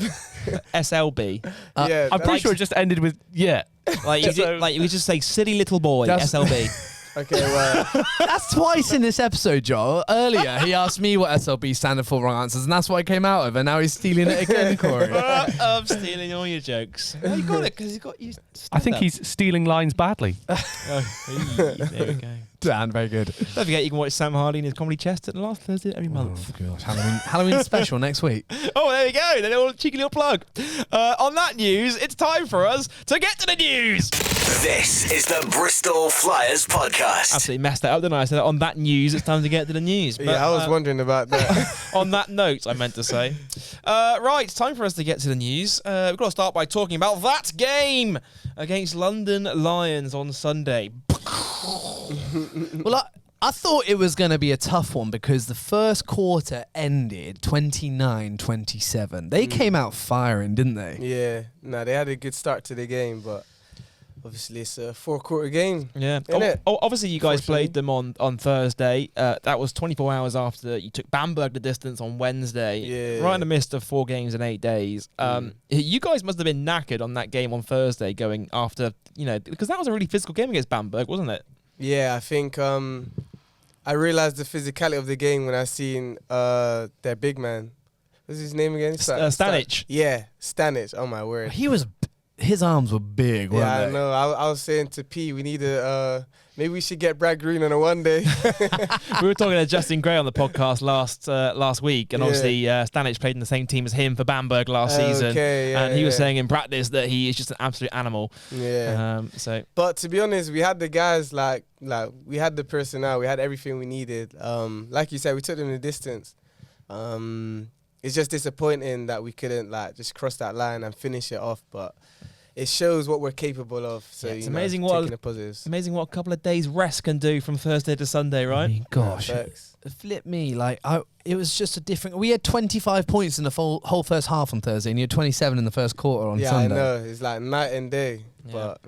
SLB. Yeah, I'm pretty sure it just ended with, yeah. Like you could just say silly little boy, That's- SLB. Okay, well, That's twice in this episode, Joel. Earlier, he asked me what SLB standard for wrong answers, and that's what I came out of, and now he's stealing it again, Corey. I'm stealing all your jokes. Well, you got it because you got you. I think he's stealing lines badly. There we go. Dan, very good. Don't forget, you can watch Sam Hardy in his comedy chest at the last Thursday every month. Gosh, Halloween special next week. Oh, there we go. Then a little cheeky little plug. On that news, it's time for us to get to the news. This is the Bristol Flyers Podcast. Absolutely messed that up, didn't I? I said on that news, it's time to get to the news. But, yeah, I was wondering about that. on that note, I meant to say. Right, time for us to get to the news. We've got to start by talking about that game against London Lions on Sunday. Well, I thought it was going to be a tough one because the first quarter ended 29-27. They came out firing, didn't they? Yeah, no, they had a good start to the game, but obviously it's a 4-quarter game. Yeah. Innit? Obviously, you guys played them on Thursday. That was 24 hours after you took Bamberg the distance on Wednesday. Yeah. Right in the midst of 4 games in 8 days. You guys must have been knackered on that game on Thursday going after, because that was a really physical game against Bamberg, wasn't it? Yeah, I think I realised the physicality of the game when I seen their big man. What's his name again? Stanic. Yeah, Stanic. Oh, my word. His arms were big, weren't Yeah, they? I know. I was saying to P, we need maybe we should get Brad Green on a one day. We were talking to Justin Gray on the podcast last week, and obviously Stanic played in the same team as him for Bamberg last season, and he was saying in practice that he is just an absolute animal. Yeah. But to be honest, we had the guys like we had the personnel, we had everything we needed. Like you said, we took them the distance. It's just disappointing that we couldn't just cross that line and finish it off, but it shows what we're capable of. So it's amazing taking the positives. Amazing what a couple of days rest can do from Thursday to Sunday, right? I mean, gosh, flip me. It was just a different... We had 25 points in the whole first half on Thursday, and you had 27 in the first quarter on Sunday. Yeah, I know. It's like night and day. But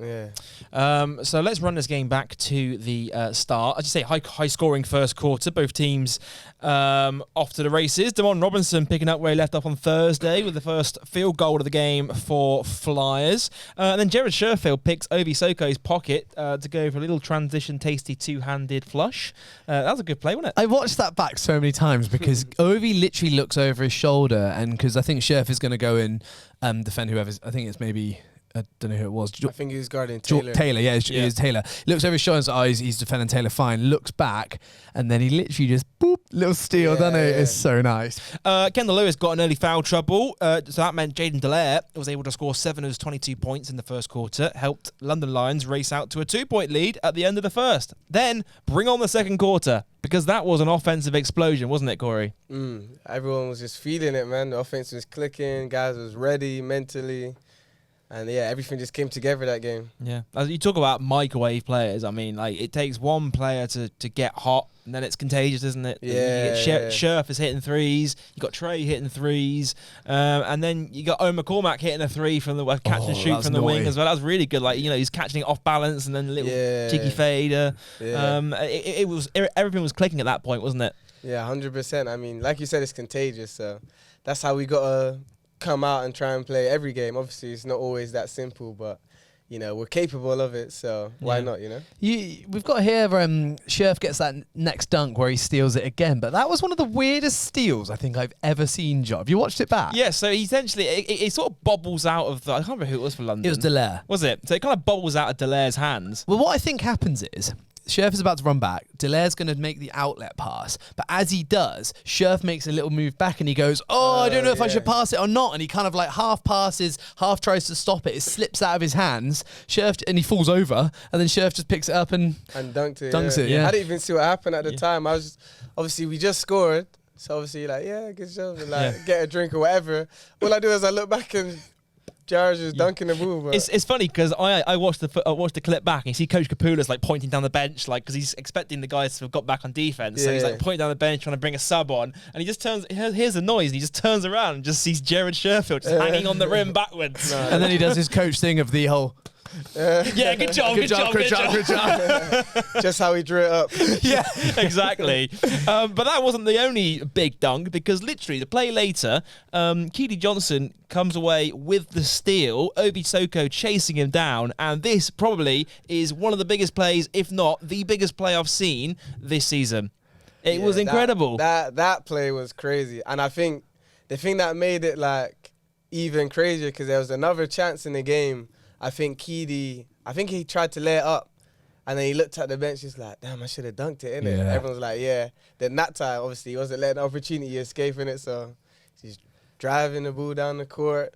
so let's run this game back to the start. As you say, high scoring first quarter. Both teams off to the races. Damon Robinson picking up where he left off on Thursday with the first field goal of the game for Flyers. And then Jared Sherfield picks Ovi Soko's pocket to go for a little transition tasty two-handed flush. That was a good play, wasn't it? I watched that back so many times because Ovi literally looks over his shoulder, and because I think Sherf is going to go in defend whoever's... I think it's maybe... I don't know who it was. I think he was guarding Taylor. It was Taylor. Looks over his shoulder and says, he's defending Taylor fine. Looks back, and then he literally just, boop, little steal, doesn't it? It's so nice. Kendall Lewis got an early foul trouble, so that meant Jaden Dallaire was able to score 7 of his 22 points in the first quarter, helped London Lions race out to a 2-point lead at the end of the first. Then, bring on the second quarter, because that was an offensive explosion, wasn't it, Corey? Everyone was just feeling it, man. The offense was clicking, guys was ready mentally. And everything just came together that game. Yeah. As you talk about microwave players, I mean, it takes one player to get hot, and then it's contagious, isn't it? Yeah. Scherf is hitting threes. You got Trey hitting threes, and then you got Owen McCormack hitting a three from the catch and shoot from the wing as well. That was really good. He's catching it off balance and then a little cheeky fader. It was everything was clicking at that point, wasn't it? Yeah, 100%. I mean, like you said, it's contagious. So that's how we got to come out and try and play every game. Obviously, it's not always that simple, but we're capable of it, so why not, We've got here Scherf gets that next dunk where he steals it again, but that was one of the weirdest steals I think I've ever seen, Joe. Have you watched it back? Yeah, so essentially it sort of bobbles out of I can't remember who it was for London. It was Dallaire. Was it? So it kind of bobbles out of Dallaire's hands. Well, what I think happens is Scherf is about to run back. Dallaire's going to make the outlet pass. But as he does, Scherf makes a little move back and he goes, I don't know if I should pass it or not. And he kind of half passes, half tries to stop it. It slips out of his hands. Scherf, and he falls over. And then Scherf just picks it up and dunked it. Dunks it, yeah. I didn't even see what happened at the time. I was obviously, we just scored. So obviously, good job. And get a drink or whatever. All I do is I look back and Jarge was dunking the ball. But It's funny because I watched the clip back and you see Coach Kapoulas like pointing down the bench like because he's expecting the guys to have got back on defense. So he's like pointing down the bench trying to bring a sub on, and he just hears the noise and he just turns around and just sees Jared Sherfield just hanging on the rim backwards. And then he does his coach thing of the whole. Yeah, good job. Just how he drew it up. Yeah, exactly. But that wasn't the only big dunk because literally the play later, Keely Johnson comes away with the steal, Obi Soko chasing him down, and this probably is one of the biggest plays, if not the biggest play I've seen this season. It was incredible. That play was crazy. And I think the thing that made it like even crazier because there was another chance in the game. I think he tried to lay it up, and then he looked at the bench. He's like, "Damn, I should have dunked it." Innit? Yeah. Everyone's like, "Yeah." Then that time, obviously, he wasn't letting the opportunity escape in it. So he's driving the ball down the court.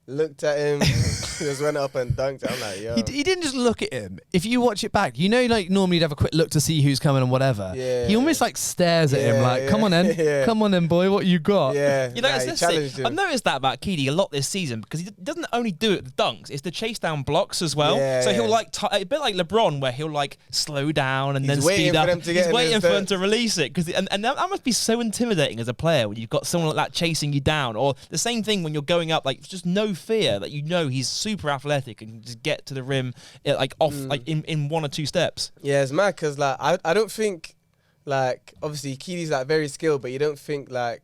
Looked at him, just went up and dunked it. I'm like, yo. He didn't just look at him. If you watch it back, you know, like normally you'd have a quick look to see who's coming and whatever. Yeah. He almost like stares at him like, come on then, come on then, boy, what you got? Yeah, You know, he challenged him. I've noticed that about Keely a lot this season because he doesn't only do it with dunks; it's the chase down blocks as well. Yeah, so he'll like a bit like LeBron, where he'll like slow down and then speed up. He's waiting for them to release it and that must be so intimidating as a player when you've got someone like that chasing you down. Or the same thing when you're going up, like just no fear that you know he's super athletic and just get to the rim like off like in 1 or 2 steps. Yeah, it's mad because like I don't think like obviously Keely's like very skilled, but you don't think like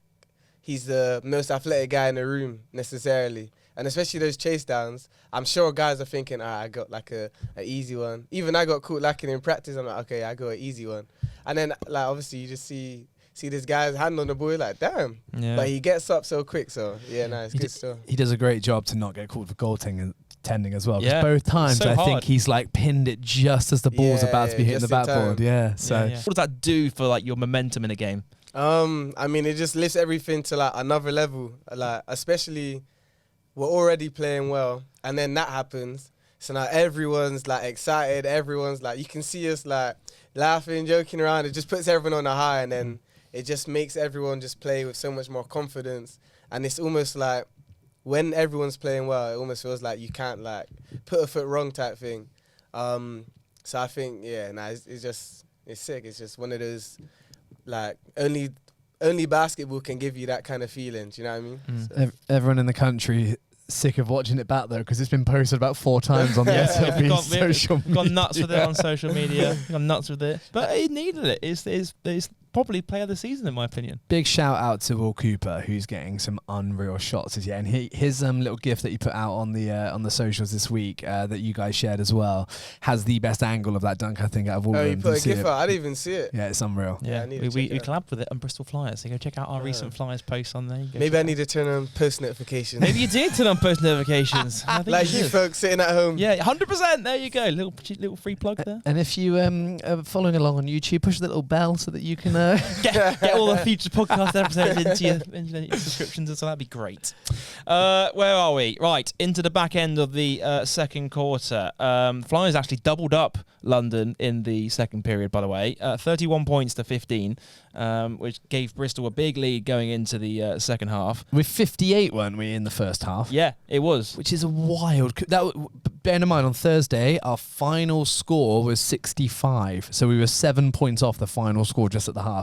he's the most athletic guy in the room necessarily. And especially those chase downs, I'm sure guys are thinking, I got like a easy one. Even I got caught lacking in practice. I'm like, okay, I got an easy one. And then like obviously you just see this guy's hand on the ball, like damn. Yeah. But he gets up so quick, so yeah, it's good stuff. He does a great job to not get called for goaltending as well. 'Cause Yeah. both times So I think hard. he's like pinned it just as the ball's about to be hitting the just in backboard. time. Yeah. So What does that do for like your momentum in a game? I mean, it just lifts everything to like another level. Like especially we're already playing well, and then that happens. So now everyone's like excited. Everyone's like, you can see us like laughing, joking around. It just puts everyone on a high, and then it just makes everyone just play with so much more confidence. And it's almost like when everyone's playing well, it almost feels like you can't like put a foot wrong type thing. So I think it's sick. It's just one of those like only basketball can give you that kind of feeling. Do you know what I mean? So. everyone in the country sick of watching it back though because it's been posted about 4 times on the SLB social media. Gone nuts with it on social media. Gone nuts with it, but he needed it. It's probably player of the season in my opinion. Big shout out to Will Cooper, who's getting some unreal shots as yet, and his little GIF that he put out on the socials this week that you guys shared as well has the best angle of that dunk I think out of all of them. You put a GIF out? I didn't even see it. Yeah, it's unreal. Yeah, I need to we check it out. collabed with it on Bristol Flyers, so go check out our recent Flyers posts on there. Maybe I need to turn on post notifications. Maybe you did turn on post notifications. I think like you did. folks sitting at home. Yeah, 100%. There you go. Little free plug there. And if you are following along on YouTube, push the little bell so that you can Get all the future podcast episodes into your subscriptions, and so that'd be great. Where are we? Right, into the back end of the second quarter. Flyers actually doubled up London in the second period, by the way. 31 points to 15, which gave Bristol a big lead going into the second half. with 58, weren't we, in the first half? Yeah, it was. Which is a wild. Bearing in mind, on Thursday, our final score was 65. So we were 7 points off the final score just at the half.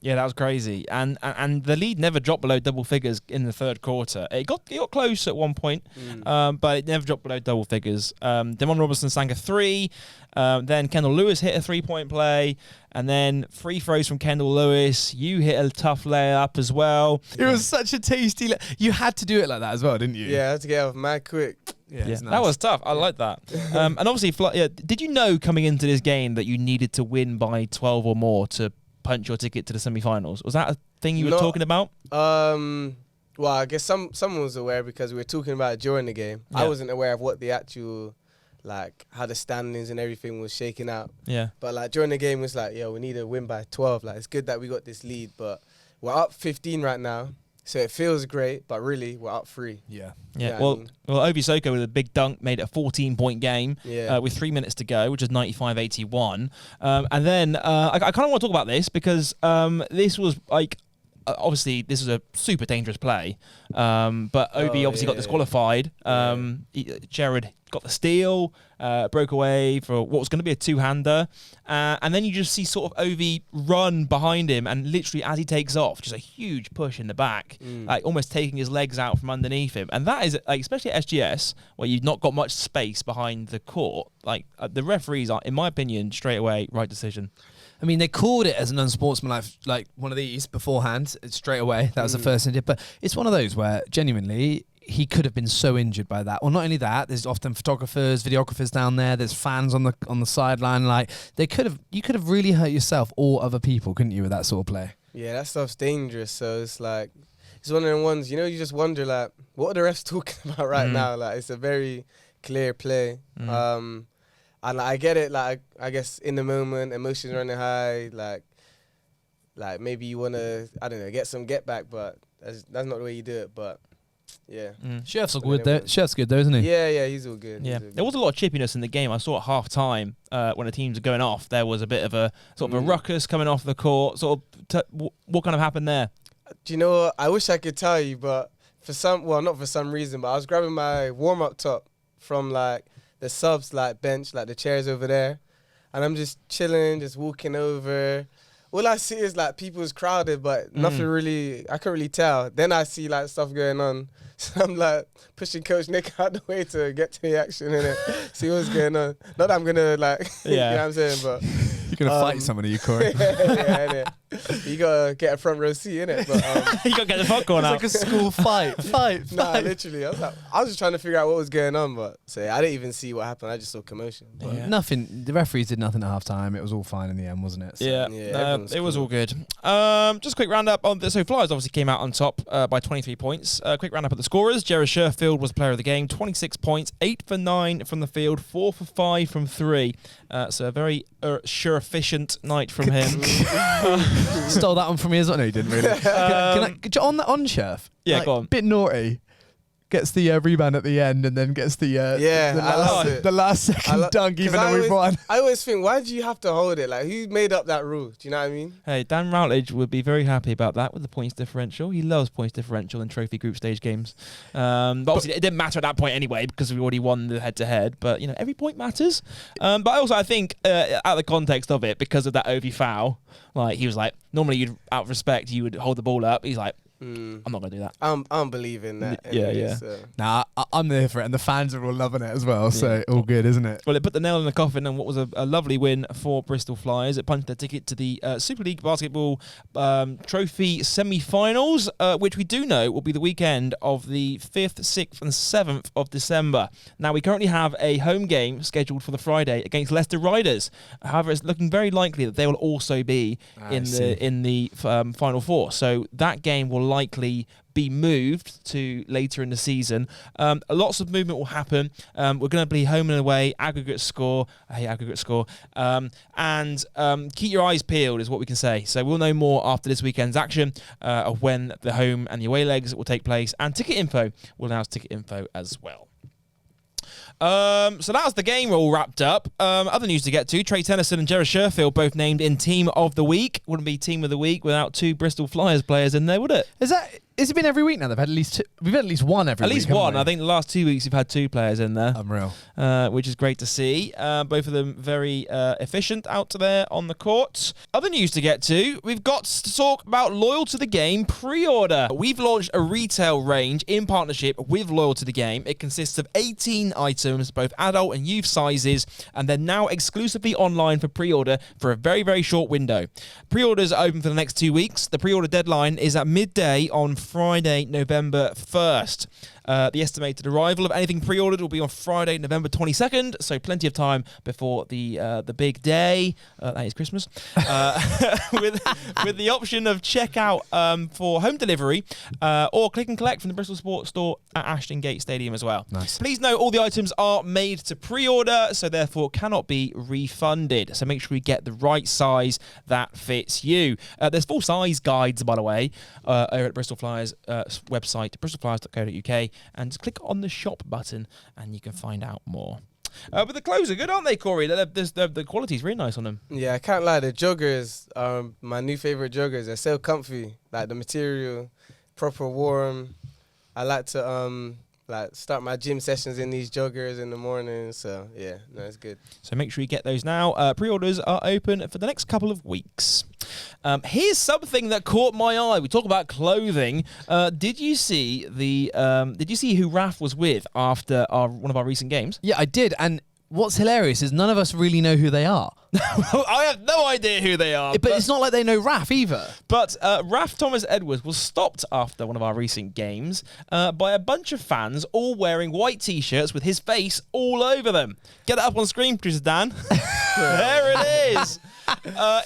Yeah, that was crazy. And the lead never dropped below double figures in the third quarter. It got close at one point, but it never dropped below double figures. Demond Robertson sank a 3. Then Kendall Lewis hit a 3-point play. And then free throws from Kendall Lewis. You hit a tough layup as well. It was such a tasty. You had to do it like that as well, didn't you? Yeah, I had to get off mad quick. Yeah, it's nice. That was tough. I like that. And obviously, did you know coming into this game that you needed to win by 12 or more to punch your ticket to the semi-finals? Was that a thing you were talking about? Well, I guess someone was aware because we were talking about it during the game. Yeah. I wasn't aware of what the actual, like, how the standings and everything was shaking out. Yeah. But, like, during the game, it was like, yo, we need to win by 12. Like, it's good that we got this lead, but we're up 15 right now. So it feels great, but really, we're up 3. Yeah. Yeah, Yeah, well, I mean- Obi Soko with a big dunk made it a 14-point game with 3 minutes to go, which is 95-81. And then I kind of want to talk about this because this was like obviously this was a super dangerous play, but Obi obviously got disqualified. Jared got the steal, broke away for what was going to be a two-hander, and then you just see sort of Ovi run behind him, and literally as he takes off, just a huge push in the back, like almost taking his legs out from underneath him. And that is, like, especially at SGS, where you've not got much space behind the court, like the referees are, in my opinion, straight away, right decision. I mean, they called it as an unsportsmanlike, like one of these beforehand, straight away. That was the first thing they did. But it's one of those where, genuinely, he could have been so injured by that. Well, not only that, there's often photographers, videographers down there. There's fans on the sideline. Like, you could have really hurt yourself or other people, couldn't you, with that sort of play? Yeah, that stuff's dangerous. So it's like, it's one of them ones, you just wonder, like, what are the refs talking about right now? Like, it's a very clear play. And I get it, like, I guess in the moment, emotions running high, like maybe you want to, I don't know, get some get back, but that's not the way you do it. But yeah, Chef's all good though. Chef's good though, isn't he? Yeah, he's all good. Yeah, there was a lot of chippiness in the game. I saw at half time when the teams are going off, there was a bit of a sort of a ruckus coming off the court. Sort of, what kind of happened there? Do you know what? I wish I could tell you, but not for some reason, but I was grabbing my warm up top from like the subs like bench, like the chairs over there, and I'm just chilling, just walking over. All I see is like people's crowded, but nothing really, I can't really tell. Then I see like stuff going on. So I'm like pushing Coach Nick out the way to get to the action innit? See what's going on. Not that I'm gonna like, you know what I'm saying, but you're gonna fight somebody, you Corey. yeah, you gotta get a front row seat, innit? But you gotta get the popcorn out. It's like a school fight. Nah, literally. I was just trying to figure out what was going on, but I didn't even see what happened. I just saw commotion. Nothing. The referees did nothing at half time. It was all fine in the end, wasn't it? So. It was all good. Just a quick roundup on this. So Flyers obviously came out on top by 23 points. Quick roundup of the scorers. Jared Sherfield was player of the game, 26 points, 8 for 9 from the field, 4 for 5 from 3. So a very sure-efficient night from him. Stole that one from me as well. No, he didn't really. On Sheriff? Yeah, like, go on. Bit naughty. Gets the rebound at the end and then gets the last second dunk, even though we've won. I always think, why do you have to hold it? Like, who made up that rule? Do you know what I mean? Hey, Dan Routledge would be very happy about that with the points differential. He loves points differential in trophy group stage games. But obviously, it didn't matter at that point anyway because we already won the head-to-head. But, every point matters. But also, I think, out of the context of it, because of that Ovi foul, like, he was like, normally, out of respect, you would hold the ball up. He's like, I'm not going to do that. I'm believing that. Yeah. So. Nah, I'm there for it, and the fans are all loving it as well, so all good, isn't it? Well, it put the nail in the coffin and what was a lovely win for Bristol Flyers. It punched their ticket to the Super League Basketball Trophy semi-finals, which we do know will be the weekend of the 5th, 6th and 7th of December. Now, we currently have a home game scheduled for the Friday against Leicester Riders. However, it's looking very likely that they will also be in the Final Four. So that game will likely be moved to later in the season. Lots of movement will happen. We're going to be home and away, aggregate score. I hate aggregate score. And keep your eyes peeled is what we can say. So we'll know more after this weekend's action of when the home and the away legs will take place. And ticket info, we'll announce ticket info as well. So that was the game all wrapped up. Other news to get to. Trey Tennyson and Jared Sherfield both named in Team of the Week. Wouldn't be Team of the Week without 2 Bristol Flyers players in there, would it? Has it been every week now? They've had at least two. We've had at least one every week. At least one. I think the last 2 weeks we've had 2 players in there. Unreal. Which is great to see. Both of them very efficient out there on the court. Other news to get to. We've got to talk about Loyal to the Game pre-order. We've launched a retail range in partnership with Loyal to the Game. It consists of 18 items, both adult and youth sizes, and they're now exclusively online for pre-order for a very, very short window. Pre-orders are open for the next 2 weeks. The pre-order deadline is at midday on Friday, November 1st. The estimated arrival of anything pre-ordered will be on Friday, November 22nd, so plenty of time before the big day. That is Christmas. With the option of checkout for home delivery or click and collect from the Bristol Sports Store at Ashton Gate Stadium as well. Nice. Please note all the items are made to pre-order, so therefore cannot be refunded. So make sure you get the right size that fits you. There's full size guides, by the way, over at Bristol Flyers website, bristolflyers.co.uk. And just click on the shop button and you can find out more. But the clothes are good, aren't they, Corey? The quality's really nice on them. Yeah, I can't lie. The joggers are my new favorite joggers. They're so comfy. Like the material, proper warm. I like to start my gym sessions in these joggers in the morning. So yeah, no, it's good. So make sure you get those now. Pre-orders are open for the next couple of weeks. Here's something that caught my eye. We talk about clothing. Did you see who Raf was with after one of our recent games? Yeah, I did. And what's hilarious is none of us really know who they are. I have no idea who they are. But it's not like they know Raf either. But Raf Thomas Edwards was stopped after one of our recent games by a bunch of fans all wearing white T-shirts with his face all over them. Get it up on screen, producer Dan. There it is.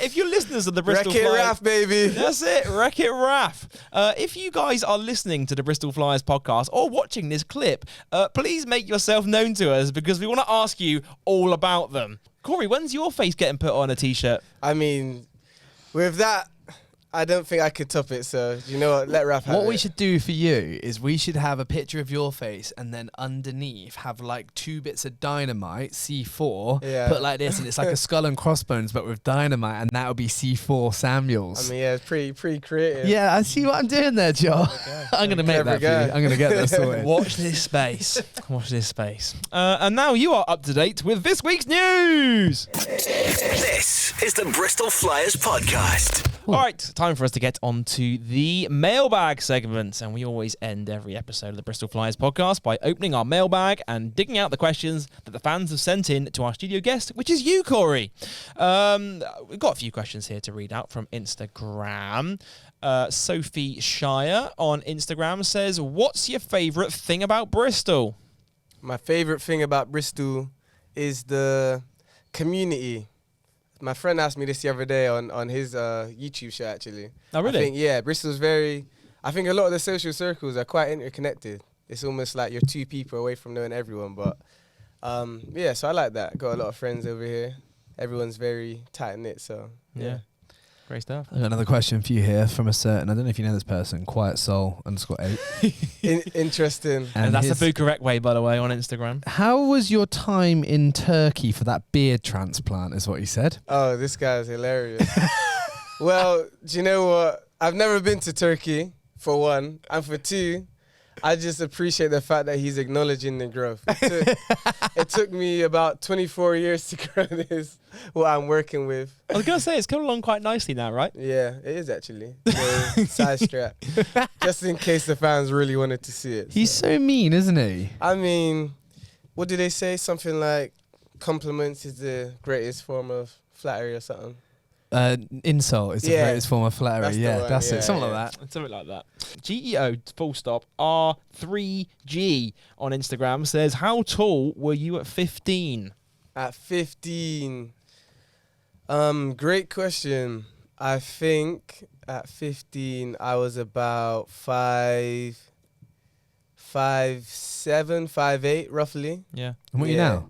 If you're listeners of the Bristol Wreck-It Flyers... Raf, baby. That's it, Wreck-It Raf. If you guys are listening to the Bristol Flyers podcast or watching this clip, please make yourself known to us because we want to ask you all about them. Corey, when's your face getting put on a T-shirt? I mean, with that, I don't think I could top it. So you know what? Let Raf have it. What we should do for you is we should have a picture of your face and then underneath have like 2 bits of dynamite, C4, put like this, and it's like a skull and crossbones but with dynamite, and that would be C4 Samuels. I mean, yeah, it's pretty creative. Yeah, I see what I'm doing there, Joe. Okay. I'm going to make that for you. I'm going to get that sorted. Watch this space. Watch this space. And now you are up to date with this week's news. This is the Bristol Flyers Podcast. All right, time for us to get on to the mailbag segment. And we always end every episode of the Bristol Flyers podcast by opening our mailbag and digging out the questions that the fans have sent in to our studio guest, which is you, Corey. We've got a few questions here to read out from Instagram. Sophie Shire on Instagram says, what's your favourite thing about Bristol? My favourite thing about Bristol is the community. My friend asked me this the other day on his YouTube show, actually. Oh, really? I think, Bristol's I think a lot of the social circles are quite interconnected. It's almost like you're 2 people away from knowing everyone. But, so I like that. Got a lot of friends over here. Everyone's very tight-knit, so, yeah. Great stuff. I've got another question for you here from a certain, I don't know if you know this person, Quiet Soul _8. Interesting. And that's the Bucharest way, by the way, on Instagram. How was your time in Turkey for that beard transplant, is what he said? Oh, this guy's hilarious. Well, do you know what? I've never been to Turkey, for one. And for 2, I just appreciate the fact that he's acknowledging the growth. It took me about 24 years to grow this, what I'm working with. I was going to say, it's coming along quite nicely now, right? Yeah, it is actually. Side strap. Just in case the fans really wanted to see it. He's so mean, isn't he? I mean, what do they say? Something like compliments is the greatest form of flattery or something. Insult is the greatest form of flattery. That's it. Something like that. Something like that. GEO R3G on Instagram says, how tall were you at 15? At 15, great question. I think at 15 I was about 5'7", 5'8", roughly. Yeah. And what are you now?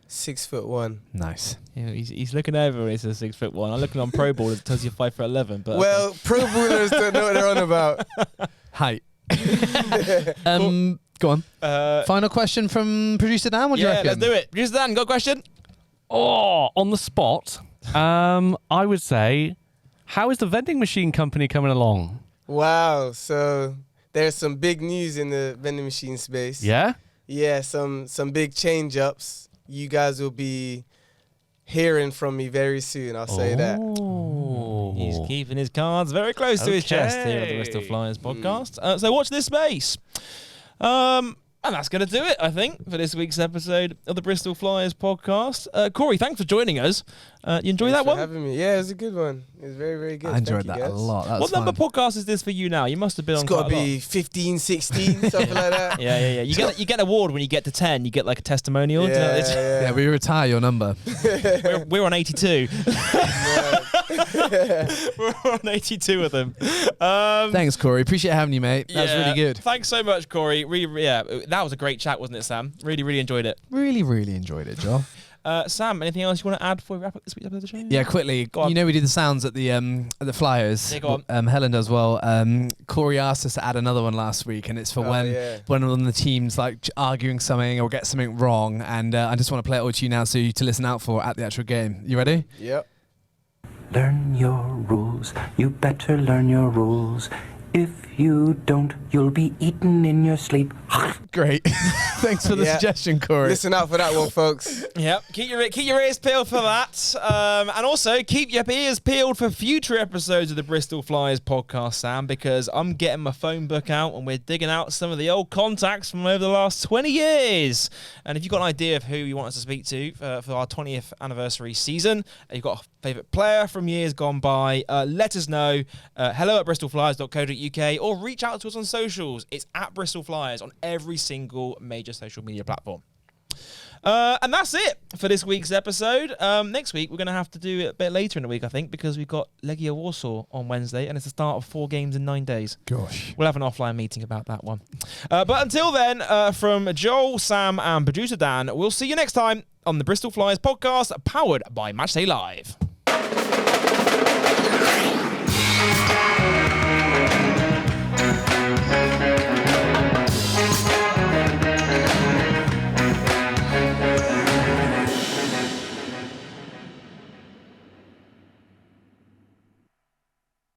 6'1". Nice. Yeah, he's looking over. It's a 6'1". I'm looking on Pro Ball. It tells you 5'11". But well, Pro Ballers don't know what they're on about. Height. Go on. Final question from producer Dan. What do you reckon? Yeah, let's do it. Producer Dan, got a question? Oh, on the spot. I would say, how is the vending machine company coming along? Wow. So there's some big news in the vending machine space. Yeah? Yeah, some big change ups. You guys will be hearing from me very soon. I'll say that. He's keeping his cards very close to his chest here at the Bristol Flyers podcast. So watch this space. And that's going to do it, I think, for this week's episode of the Bristol Flyers podcast. Corey, thanks for joining us. You enjoy that one? Thanks for having me. Yeah, it was a good one. It was very, very good. I enjoyed that a lot. That what number podcast is this for you now? You must have been on quite a lot. It's got to be 15, 16, something like that. Yeah. You get an award when you get to 10. You get like a testimonial. Yeah, we retire your number. We're on 82. We're on 82 of them. Thanks, Corey. Appreciate having you, mate. That was really good. Thanks so much, Corey. That was a great chat, wasn't it, Sam? Really, really enjoyed it. Really, really enjoyed it, Joel. Sam, anything else you want to add before we wrap up this week's episode of the show? Yeah, quickly. You know we did the sounds at the Flyers. Yeah, go on. Helen does well. Corey asked us to add another one last week, and it's for when one of the teams like arguing something or get something wrong. And I just want to play it all to you now, so you to listen out for at the actual game. You ready? Yep. Learn your rules. You better learn your rules. If you don't, you'll be eaten in your sleep. Great. Thanks for the suggestion, Corey. Listen out for that one, folks. Yep. Keep your ears peeled for that. And also keep your ears peeled for future episodes of the Bristol Flyers podcast, Sam, because I'm getting my phone book out and we're digging out some of the old contacts from over the last 20 years. And if you've got an idea of who you want us to speak to for our 20th anniversary season, you've got a favourite player from years gone by, let us know. hello@bristolflyers.co.uk or reach out to us on socials. It's at Bristol Flyers on every single major social media platform. And that's it for this week's episode. Next week, we're going to have to do it a bit later in the week, I think, because we've got Legia Warsaw on Wednesday, and it's the start of 4 games in 9 days. Gosh. We'll have an offline meeting about that one. But until then, from Joel, Sam, and producer Dan, we'll see you next time on the Bristol Flyers podcast, powered by Matchday Live.